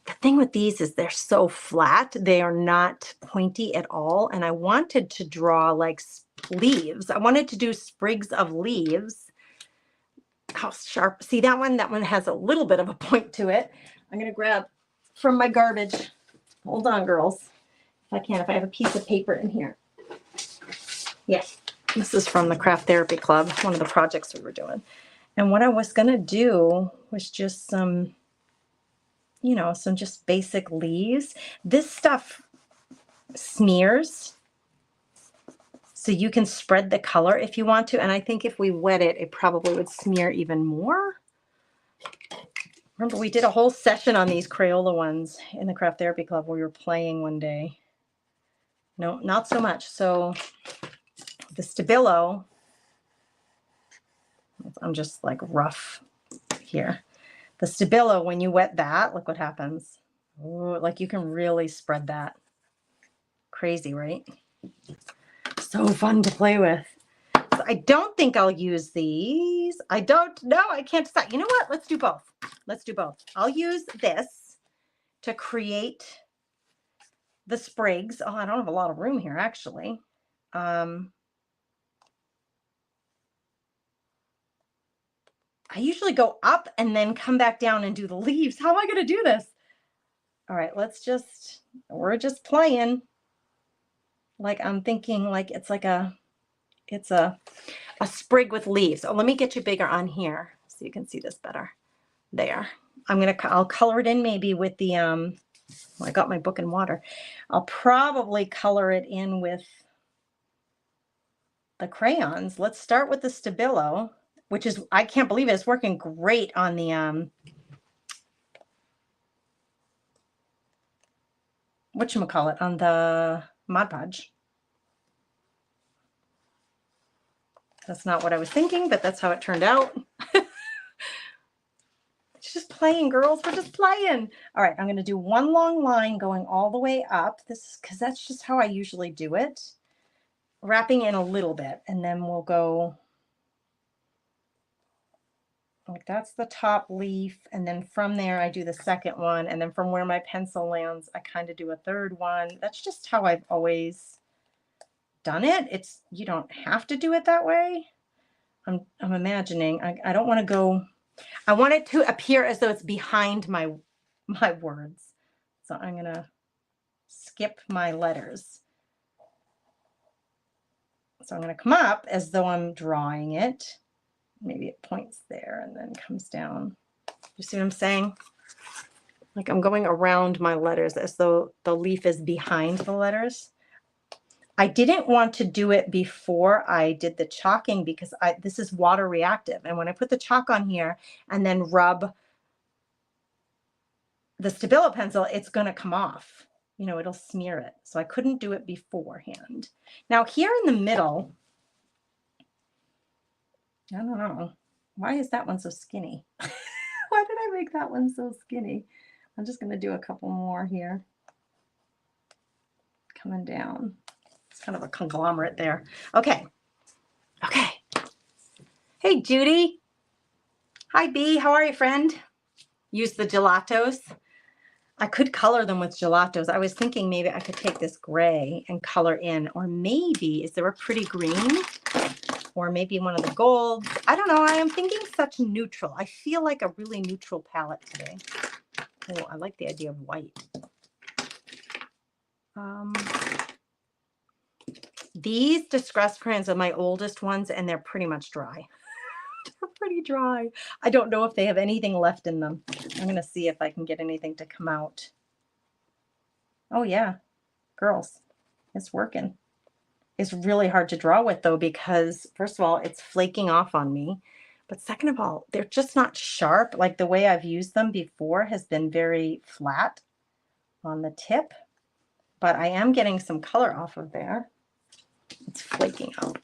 Speaker 1: The thing with these is they're so flat. They are not pointy at all. And I wanted to draw like leaves. I wanted to do sprigs of leaves. How sharp. See that one? That one has a little bit of a point to it. I'm going to grab from my garbage. Hold on, girls. If I can, if I have a piece of paper in here. Yes. This is from the Craft Therapy Club, one of the projects we were doing. And what I was going to do was just some, you know, some just basic leaves. This stuff smears, so you can spread the color if you want to. And I think if we wet it, it probably would smear even more. Remember, we did a whole session on these Crayola ones in the Craft Therapy Club where we were playing one day. No, not so much. So the Stabilo, I'm just like rough here. The Stabilo, when you wet that, look what happens. Ooh, like you can really spread that. Crazy, right? So fun to play with. So I don't think I'll use these. I don't know. I can't decide. You know what? Let's do both. Let's do both. I'll use this to create the sprigs. Oh, I don't have a lot of room here, actually. I usually go up and then come back down and do the leaves. How am I going to do this? All right, we're just playing. Like I'm thinking like it's a sprig with leaves. Oh, let me get you bigger on here so you can see this better. There. I'll color it in maybe with the, well, I got my book in water. I'll probably color it in with the crayons. Let's start with the Stabilo, which is, I can't believe it, it's working great on the, whatchamacallit, on the Mod Podge. That's not what I was thinking, but that's how it turned out. It's just playing, girls. We're just playing. All right, I'm going to do one long line going all the way up. This is because that's just how I usually do it. Wrapping in a little bit, and then we'll go like that's the top leaf, and then from there I do the second one, and then from where my pencil lands I kind of do a third one. That's just how I've always done it. You don't have to do it that way, I'm imagining, I don't want to go, I want it to appear as though it's behind my words. So I'm going to skip my letters. So I'm going to come up as though I'm drawing it. Maybe it points there and then comes down. You see what I'm saying? Like I'm going around my letters as though the leaf is behind the letters. I didn't want to do it before I did the chalking because this is water reactive. And when I put the chalk on here and then rub the Stabilo pencil, it's going to come off. You know, it'll smear it. So I couldn't do it beforehand. Now here in the middle, I don't know. Why is that one so skinny? Why did I make that one so skinny? I'm just going to do a couple more here. Coming down. It's kind of a conglomerate there. Okay. Okay. Hey, Judy. Hi, B. How are you, friend? Use the gelatos. I could color them with gelatos. I was thinking maybe I could take this gray and color in, or maybe, is there a pretty green? Or maybe one of the golds. I don't know. I am thinking such neutral. I feel like a really neutral palette today. Oh, I like the idea of white. These Distress crayons are my oldest ones, and they're pretty much dry. They're pretty dry. I don't know if they have anything left in them. I'm going to see if I can get anything to come out. Oh, yeah. Girls, it's working. It's really hard to draw with, though, because, first of all, it's flaking off on me. But second of all, they're just not sharp. Like the way I've used them before has been very flat on the tip. But I am getting some color off of there. It's flaking out.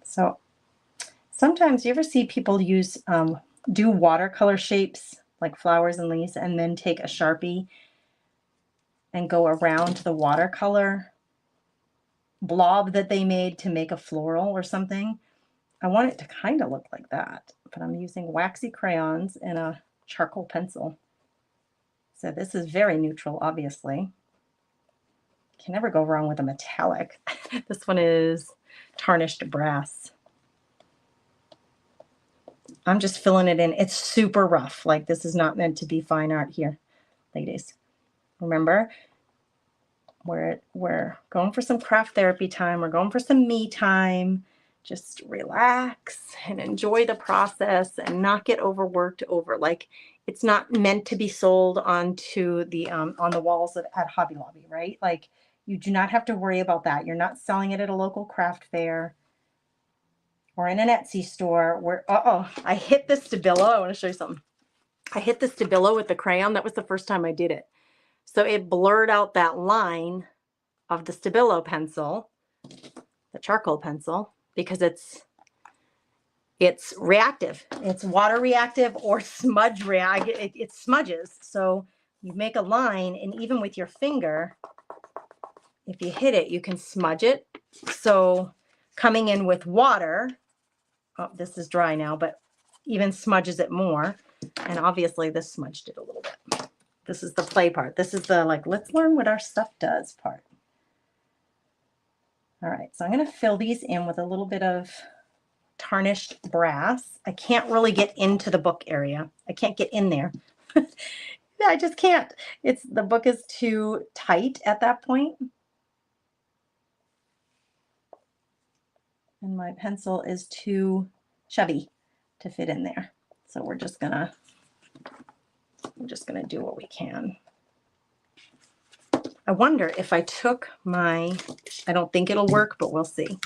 Speaker 1: So sometimes you ever see people use, do watercolor shapes like flowers and leaves and then take a Sharpie and go around the watercolor blob that they made to make a floral or something. I want it to kind of look like that, but I'm using waxy crayons and a charcoal pencil. So this is very neutral, obviously. Can never go wrong with a metallic. This one is tarnished brass. I'm just filling it in. It's super rough. Like this is not meant to be fine art here, ladies. Remember, we're going for some craft therapy time. We're going for some me time. Just relax and enjoy the process and not get overworked over. Like it's not meant to be sold onto the on the walls at Hobby Lobby, right? Like you do not have to worry about that. You're not selling it at a local craft fair or in an Etsy store where, I hit the Stabilo. I want to show you something. I hit the Stabilo with the crayon. That was the first time I did it. So it blurred out that line of the Stabilo pencil, the charcoal pencil, because it's reactive. It's water reactive or smudge reactive. It smudges. So you make a line, and even with your finger, if you hit it, you can smudge it. So coming in with water, oh, this is dry now, but even smudges it more. And obviously this smudged it a little bit. This is the play part. This is the like, let's learn what our stuff does part. All right, so I'm going to fill these in with a little bit of tarnished brass. I can't really get into the book area. I can't get in there. I just can't. The book is too tight at that point. And my pencil is too chubby to fit in there. So we're just gonna do what we can. I wonder if I took I don't think it'll work, but we'll see.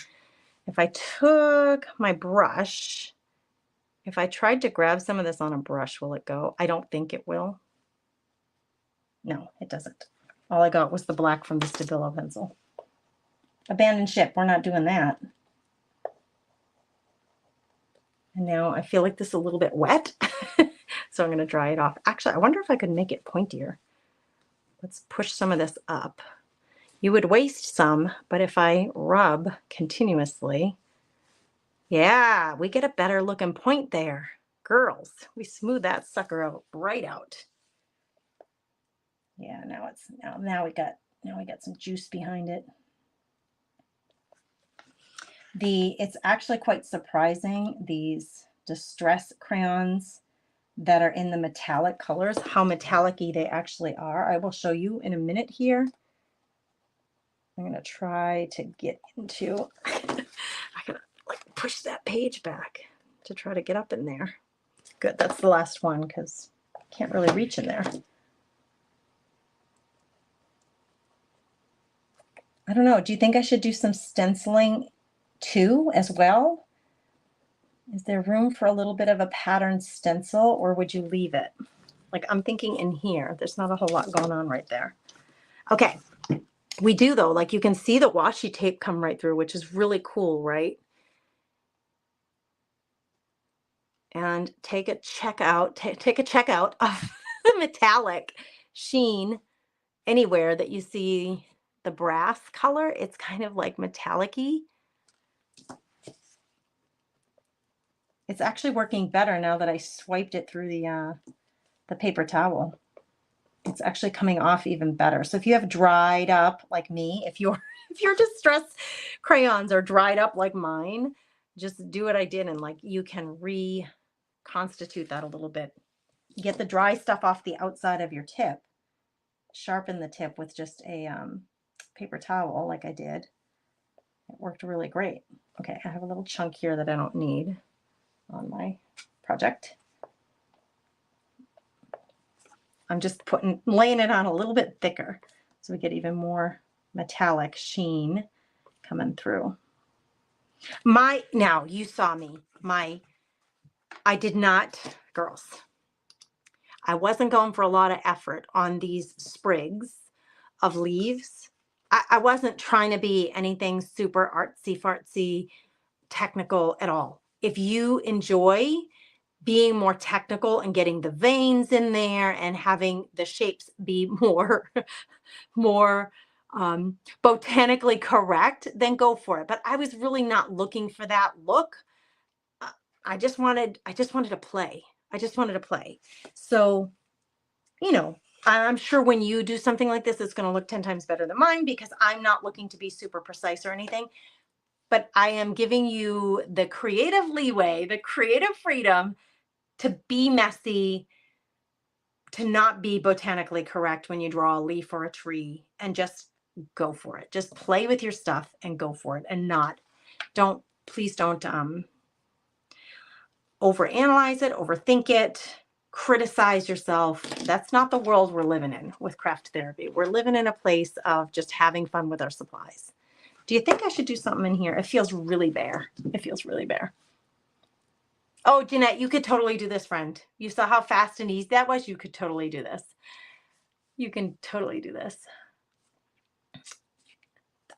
Speaker 1: If I took my brush, if I tried to grab some of this on a brush, will it go? I don't think it will. No, it doesn't. All I got was the black from the Stabilo pencil. Abandon ship, we're not doing that. And now I feel like this is a little bit wet, so I'm going to dry it off. Actually, I wonder if I could make it pointier. Let's push some of this up. You would waste some, but if I rub continuously, yeah, we get a better looking point there. Girls, we smooth that sucker out right out. Yeah, now we got Now I got some juice behind it. It's actually quite surprising, these distress crayons that are in the metallic colors, how metallic-y they actually are. I will show you in a minute here. I'm going to try to get into, I gotta like push that page back to try to get up in there. Good, that's the last one because I can't really reach in there. I don't know, do you think I should do some stenciling too as well? Is there room for a little bit of a pattern stencil, or would you leave it? Like, I'm thinking in here, there's not a whole lot going on right there. Okay, we do though, like you can see the washi tape come right through, which is really cool, right? And take a check out of the metallic sheen anywhere that you see the brass color. It's kind of like metallic-y. It's actually working better now that I swiped it through the paper towel. It's actually coming off even better. So if you have dried up like me, if your distress crayons are dried up like mine, just do what I did and like you can reconstitute that a little bit. Get the dry stuff off the outside of your tip. Sharpen the tip with just a paper towel like I did. It worked really great. Okay, I have a little chunk here that I don't need on my project. I'm just laying it on a little bit thicker so we get even more metallic sheen coming through. Now you saw me, I did not, girls, I wasn't going for a lot of effort on these sprigs of leaves. I wasn't trying to be anything super artsy fartsy technical at all. If you enjoy being more technical and getting the veins in there and having the shapes be more botanically correct, then go for it. But I was really not looking for that look. I just wanted to play. I just wanted to play. So, you know, I'm sure when you do something like this, it's going to look 10 times better than mine because I'm not looking to be super precise or anything. But I am giving you the creative leeway, the creative freedom to be messy, to not be botanically correct when you draw a leaf or a tree, and just go for it. Just play with your stuff and go for it, and please don't overanalyze it, overthink it, criticize yourself. That's not the world we're living in with craft therapy. We're living in a place of just having fun with our supplies. Do you think I should do something in here? It feels really bare. It feels really bare. Oh, Jeanette, you could totally do this, friend. You saw how fast and easy that was? You could totally do this. You can totally do this.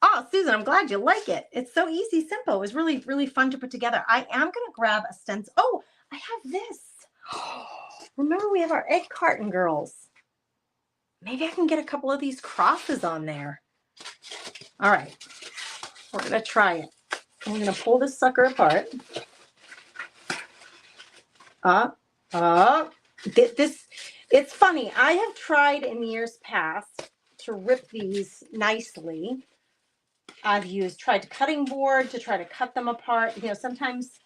Speaker 1: Oh, Susan, I'm glad you like it. It's so easy, simple. It was really, really fun to put together. I am going to grab a stencil. Oh, I have this. Remember, we have our egg carton, girls. Maybe I can get a couple of these crosses on there. All right. We're going to try it. I'm going to pull this sucker apart. It's funny. I have tried in years past to rip these nicely. I've tried cutting board to try to cut them apart. You know, sometimes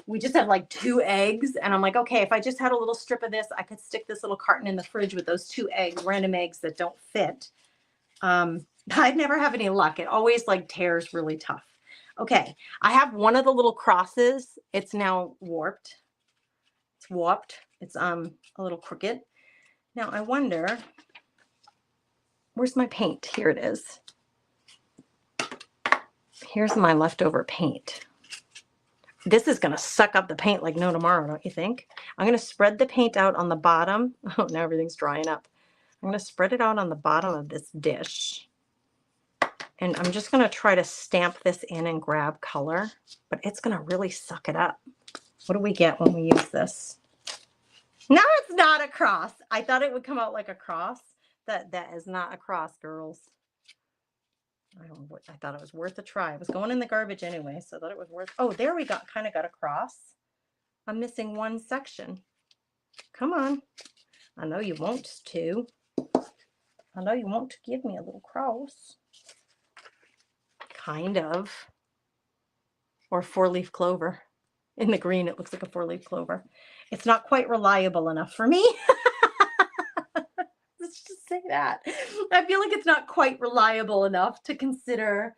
Speaker 1: we just have like 2 eggs and I'm like, okay, if I just had a little strip of this, I could stick this little carton in the fridge with those 2 eggs, random eggs that don't fit. I'd never have any luck. It always like tears really tough. Okay, I have one of the little crosses. It's now warped. It's warped. It's a little crooked. Now I wonder, where's my paint? Here it is. Here's my leftover paint. This is going to suck up the paint like no tomorrow, don't you think? I'm going to spread the paint out on the bottom. Oh, now everything's drying up. I'm going to spread it out on the bottom of this dish. And I'm just going to try to stamp this in and grab color, but it's going to really suck it up. What do we get when we use this? No, it's not a cross. I thought it would come out like a cross. That is not a cross, girls. I thought it was worth a try. It was going in the garbage anyway, so I thought it was worth. Oh, there we kind of got a cross. I'm missing one section. Come on. I know you want to. I know you want to give me a little cross. Kind of. Or 4-leaf clover. In the green, it looks like a 4-leaf clover. It's not quite reliable enough for me. Let's just say that. I feel like it's not quite reliable enough to consider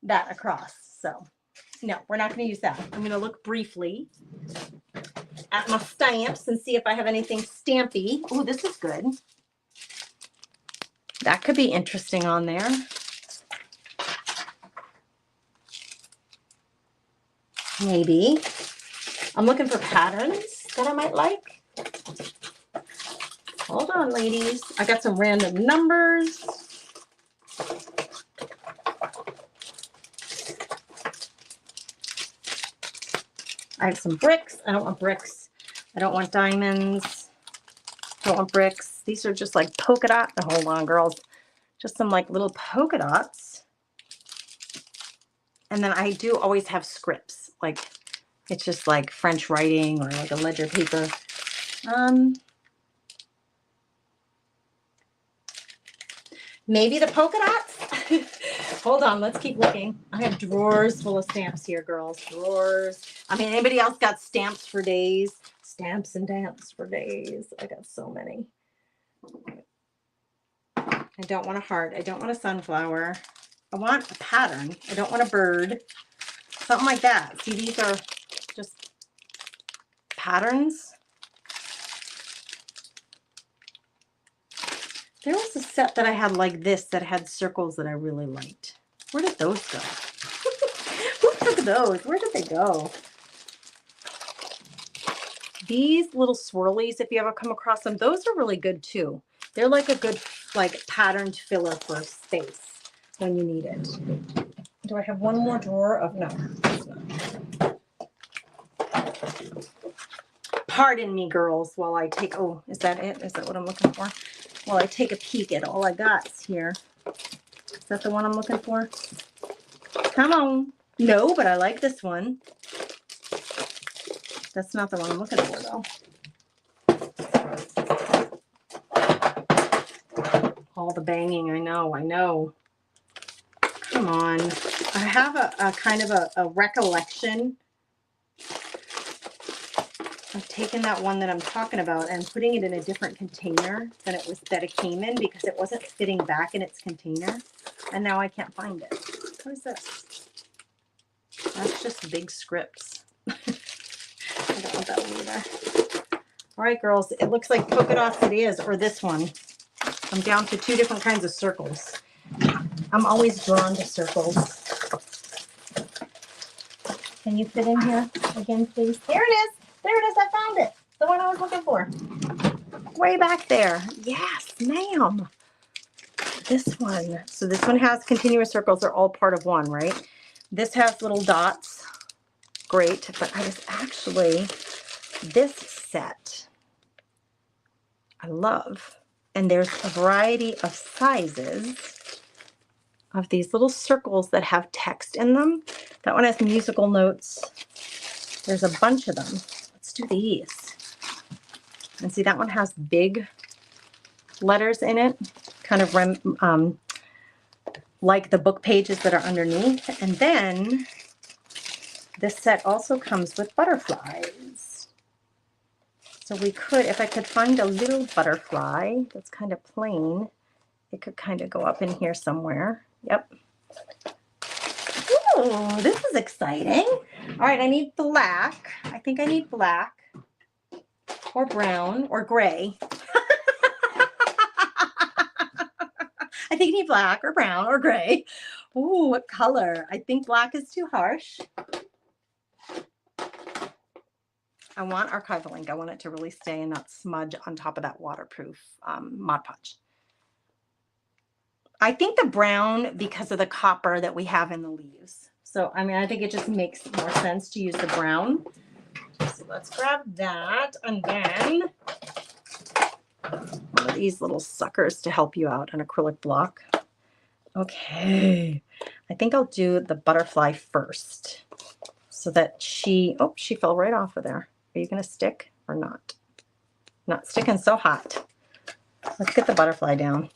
Speaker 1: that a cross. So no, we're not going to use that. I'm going to look briefly at my stamps and see if I have anything stampy. Oh, this is good. That could be interesting on there. Maybe. I'm looking for patterns that I might like. Hold on, ladies. I got some random numbers. I have some bricks. I don't want bricks. I don't want diamonds. I don't want bricks. These are just like polka dot. Oh, hold on, girls. Just some like little polka dots. And then I do always have scripts. Like it's just like French writing or like a ledger paper. Maybe the polka dots. Hold on, let's keep looking. I have drawers full of stamps here, girls. Drawers. I mean, anybody else got stamps for days? Stamps and damps for days. I got so many. I don't want a heart. I don't want a sunflower. I want a pattern. I don't want a bird. Something like that. See, these are just patterns. There was a set that I had like this that had circles that I really liked. Where did those go? Who took those? Where did they go? These little swirlies, if you ever come across them, those are really good too. They're like a good like patterned filler for space when you need it. Do I have one more drawer of no? Pardon me, girls, while I take, oh, is that it? Is that what I'm looking for? While I take a peek at all I got here. Is that the one I'm looking for? Come on. No, but I like this one. That's not the one I'm looking for, though. All the banging, I know. Come on. I have a kind of a recollection of taking that one that I'm talking about and putting it in a different container than it came in because it wasn't fitting back in its container. And now I can't find it. What is this? That's just big scripts. I don't want that one either. All right, girls, it looks like polka dots it is, or this one. I'm down to 2 different kinds of circles. I'm always drawn to circles. Can you fit in here again, please? There it is. There it is. I found it. The one I was looking for. Way back there. Yes, ma'am. This one. So this one has continuous circles. They're all part of one, right? This has little dots. Great. But I was actually, this set I love. And there's a variety of sizes of these little circles that have text in them. That one has musical notes. There's a bunch of them. Let's do these. And see, that one has big letters in it, kind of like the book pages that are underneath. And then this set also comes with butterflies. So we could, if I could find a little butterfly that's kind of plain, it could kind of go up in here somewhere. Yep. Ooh, this is exciting. All right, I need black. I think I need black or brown or gray. I think I need black or brown or gray. Ooh, what color? I think black is too harsh. I want archival ink. I want it to really stay and not smudge on top of that waterproof Mod Podge. I think the brown because of the copper that we have in the leaves. So, I mean, I think it just makes more sense to use the brown. So let's grab that. And then one of these little suckers to help you out, an acrylic block. Okay. I think I'll do the butterfly first so that she fell right off of there. Are you going to stick or not? Not sticking so hot. Let's get the butterfly down.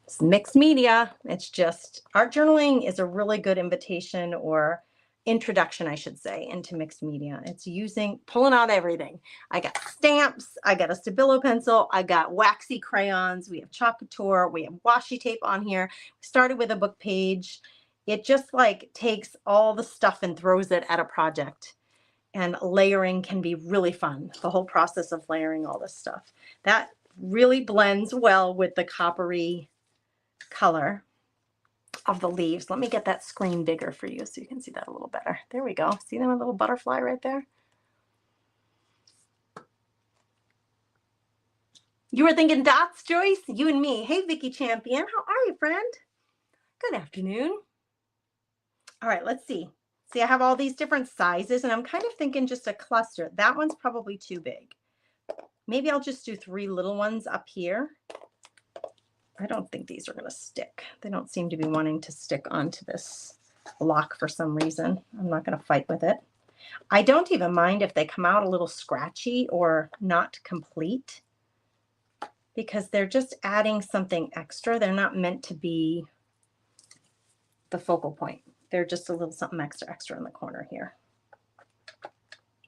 Speaker 1: It's mixed media. It's just art journaling is a really good invitation or introduction, I should say, into mixed media. It's pulling out everything. I got stamps, I got a Stabilo pencil, I got waxy crayons, we have Chalk Couture, we have washi tape on here. We started with a book page. It just like takes all the stuff and throws it at a project. And layering can be really fun. The whole process of layering all this stuff. That really blends well with the coppery color of the leaves. Let me get that screen bigger for you so you can see that a little better. There we go. See that little butterfly right there? You were thinking dots, Joyce? You and me. Hey, Vicky Champion. How are you, friend? Good afternoon. All right, let's see. See, I have all these different sizes, and I'm kind of thinking just a cluster. That one's probably too big. Maybe I'll just do 3 little ones up here. I don't think these are going to stick. They don't seem to be wanting to stick onto this block for some reason. I'm not going to fight with it. I don't even mind if they come out a little scratchy or not complete, because they're just adding something extra. They're not meant to be the focal point. They're just a little something extra in the corner here.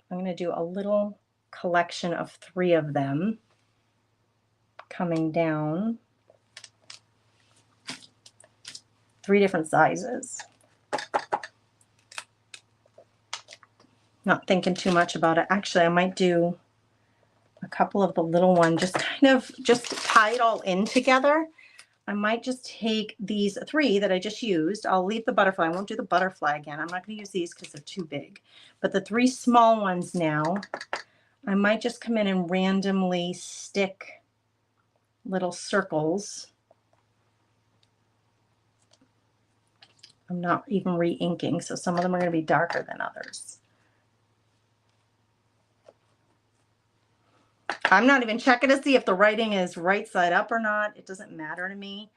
Speaker 1: I'm going to do a little collection of 3 of them coming down. 3 different sizes. Not thinking too much about it. Actually, I might do a couple of the little ones, just tie it all in together. I might just take these 3 that I just used. I'll leave the butterfly. I won't do the butterfly again. I'm not going to use these because they're too big. But the 3 small ones now, I might just come in and randomly stick little circles. I'm not even re-inking, so some of them are going to be darker than others. I'm not even checking to see if the writing is right side up or not. It doesn't matter to me.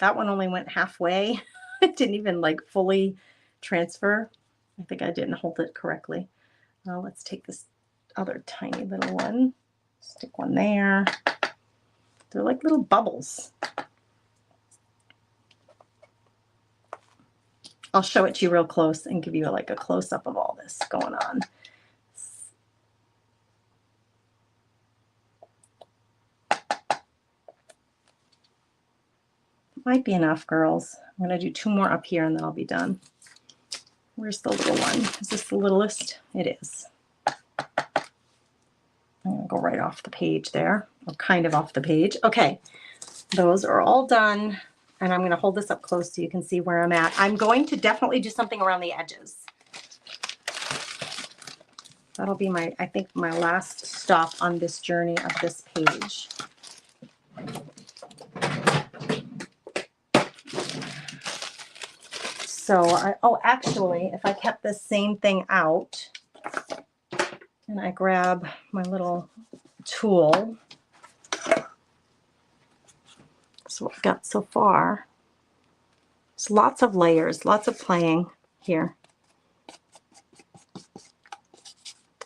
Speaker 1: That one only went halfway. It didn't even like fully transfer. I think I didn't hold it correctly. Let's take this other tiny little one. Stick one there. They're like little bubbles. I'll show it to you real close and give you like a close-up of all this going on. Might be enough, girls. I'm going to do 2 more up here and then I'll be done. Where's the little one? Is this the littlest? It is. I'm going to go right off the page there, or kind of off the page. Okay, those are all done. And I'm going to hold this up close so you can see where I'm at. I'm going to definitely do something around the edges. That'll be I think my last stop on this journey of this page. So, actually, if I kept this same thing out and I grab my little tool, so what I've got so far, it's lots of layers, lots of playing here.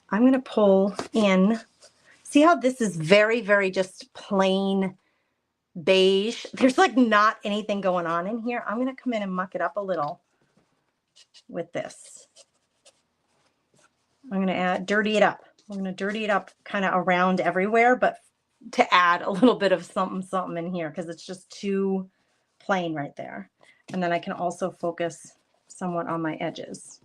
Speaker 1: I'm going to pull in, see how this is very, very just plain beige. There's like not anything going on in here. I'm going to come in and muck it up a little with this. I'm going to dirty it up. I'm going to dirty it up kind of around everywhere, but to add a little bit of something in here because it's just too plain right there. And then I can also focus somewhat on my edges.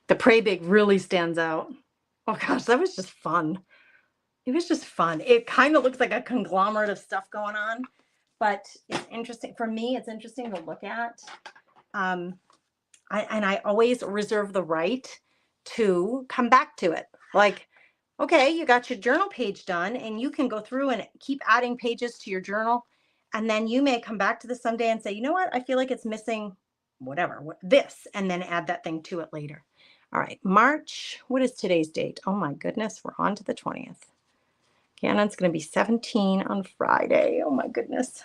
Speaker 1: The Pray Big really stands out. Oh gosh, that was just fun. It was just fun. It kind of looks like a conglomerate of stuff going on, but it's interesting. For me, it's interesting to look at. I always reserve the right to come back to it. Like, okay, you got your journal page done and you can go through and keep adding pages to your journal. And then you may come back to this someday and say, you know what? I feel like it's missing whatever, this, and then add that thing to it later. All right, March, what is today's date? Oh my goodness, we're on to the 20th. Gannon's going to be 17 on Friday. Oh my goodness.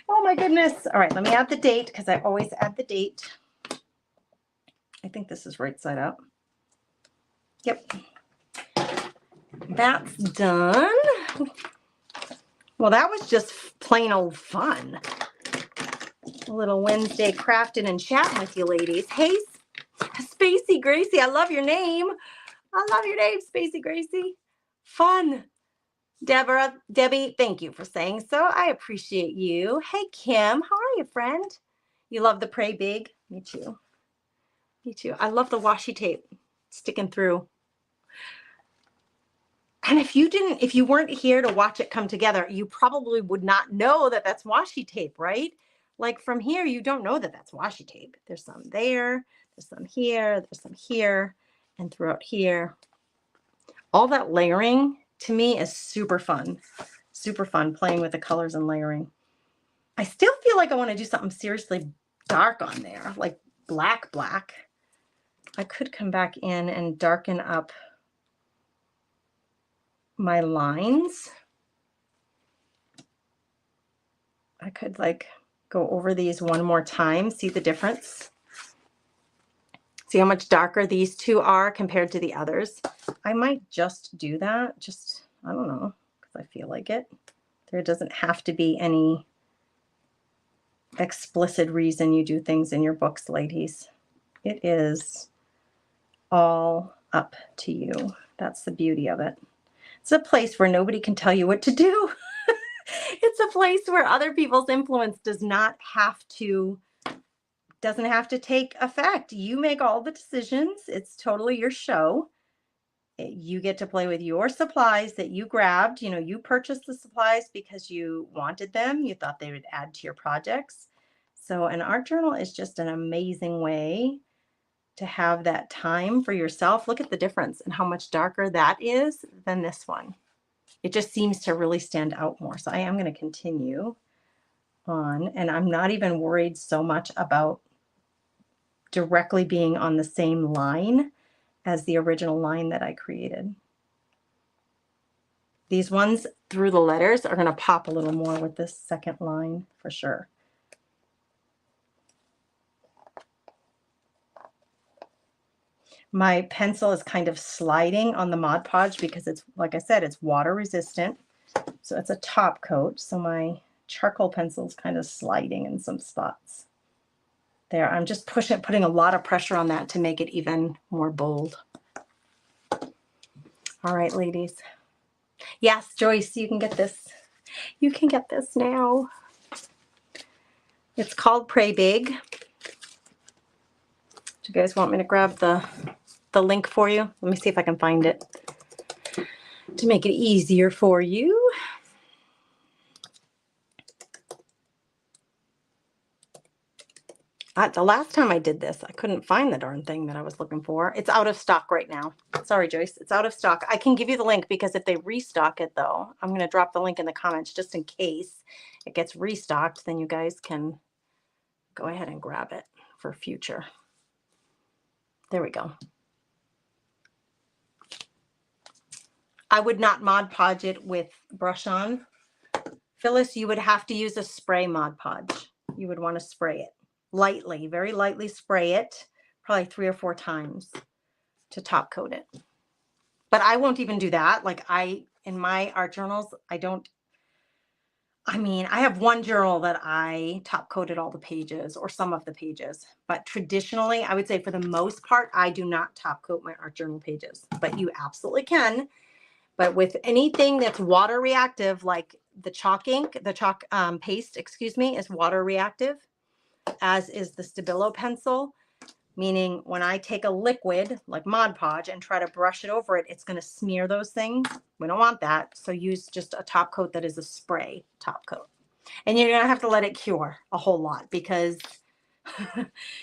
Speaker 1: Oh my goodness. All right, let me add the date because I always add the date. I think this is right side up. Yep. That's done. Well, that was just plain old fun. A little Wednesday crafting and chatting with you ladies. Hey, Spacey Gracie, I love your name. I love your name, Spacey Gracie. Fun. Debbie, thank you for saying so. I appreciate you. Hey, Kim, how are you, friend? You love the Pray Big? Me too. Me too. I love the washi tape sticking through. And if you weren't here to watch it come together, you probably would not know that that's washi tape, right? Like from here, you don't know that that's washi tape. There's some there, there's some here, there's some here, and throughout here. All that layering to me is super fun playing with the colors and layering. I still feel like I want to do something seriously dark on there, like black. I could come back in and darken up my lines. I could like go over these one more time, see the difference. See how much darker these two are compared to the others. I might just do that. Just, I don't know, because I feel like it. There doesn't have to be any explicit reason you do things in your books, ladies. It is all up to you. That's the beauty of it. It's a place where nobody can tell you what to do. It's a place where other people's influence doesn't have to take effect. You make all the decisions. It's totally your show. You get to play with your supplies that you grabbed. You know, you purchased the supplies because you wanted them. You thought they would add to your projects. So an art journal is just an amazing way to have that time for yourself. Look at the difference and how much darker that is than this one. It just seems to really stand out more. So I am going to continue on, and I'm not even worried so much about directly being on the same line as the original line that I created. These ones through the letters are going to pop a little more with this second line for sure. My pencil is kind of sliding on the Mod Podge because it's, like I said, it's water resistant. So it's a top coat. So my charcoal pencil is kind of sliding in some spots. There, I'm just putting a lot of pressure on that to make it even more bold. All right, ladies. Yes, Joyce, you can get this. You can get this now. It's called Pray Big. Do you guys want me to grab the link for you? Let me see if I can find it to make it easier for you. The last time I did this, I couldn't find the darn thing that I was looking for. It's out of stock right now. Sorry, Joyce. It's out of stock. I can give you the link because if they restock it, though, I'm going to drop the link in the comments just in case it gets restocked. Then you guys can go ahead and grab it for future. There we go. I would not Mod Podge it with brush on. Phyllis, you would have to use a spray Mod Podge. You would want to spray it lightly, very lightly spray it, probably 3 or 4 times to top coat it. But I won't even do that. Like in my art journals, I have one journal that I top coated all the pages or some of the pages, but traditionally I would say for the most part, I do not top coat my art journal pages, but you absolutely can. But with anything that's water reactive, like the chalk ink, the chalk paste, excuse me, is water reactive, as is the Stabilo pencil, meaning when I take a liquid like Mod Podge and try to brush it over it, it's going to smear those things. We don't want that. So use just a top coat that is a spray top coat. And you're going to have to let it cure a whole lot because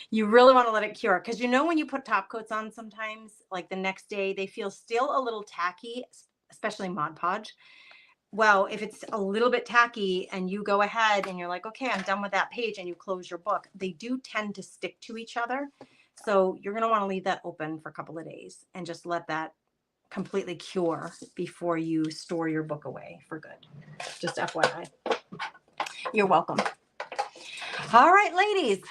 Speaker 1: you really want to let it cure. Because you know when you put top coats on sometimes, like the next day, they feel still a little tacky, especially Mod Podge. Well, if it's a little bit tacky and you go ahead and you're like, okay, I'm done with that page, and you close your book, they do tend to stick to each other. So you're going to want to leave that open for a couple of days and just let that completely cure before you store your book away for good. Just FYI. You're welcome. All right, ladies.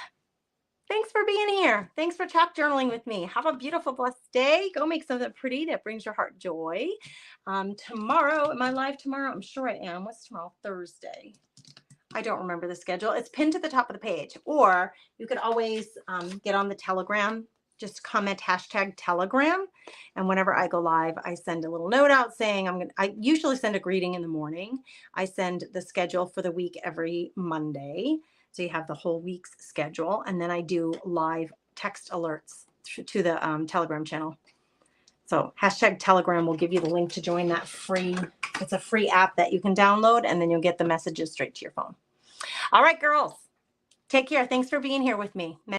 Speaker 1: Thanks for being here. Thanks for chalk journaling with me. Have a beautiful, blessed day. Go make something pretty that brings your heart joy. Tomorrow, am I live tomorrow? I'm sure I am. What's tomorrow? Thursday. I don't remember the schedule. It's pinned to the top of the page. Or you could always get on the Telegram. Just comment #Telegram. And whenever I go live, I send a little note out saying I usually send a greeting in the morning. I send the schedule for the week every Monday. So you have the whole week's schedule. And then I do live text alerts to the Telegram channel. So #Telegram will give you the link to join that free. It's a free app that you can download, and then you'll get the messages straight to your phone. All right, girls. Take care. Thanks for being here with me.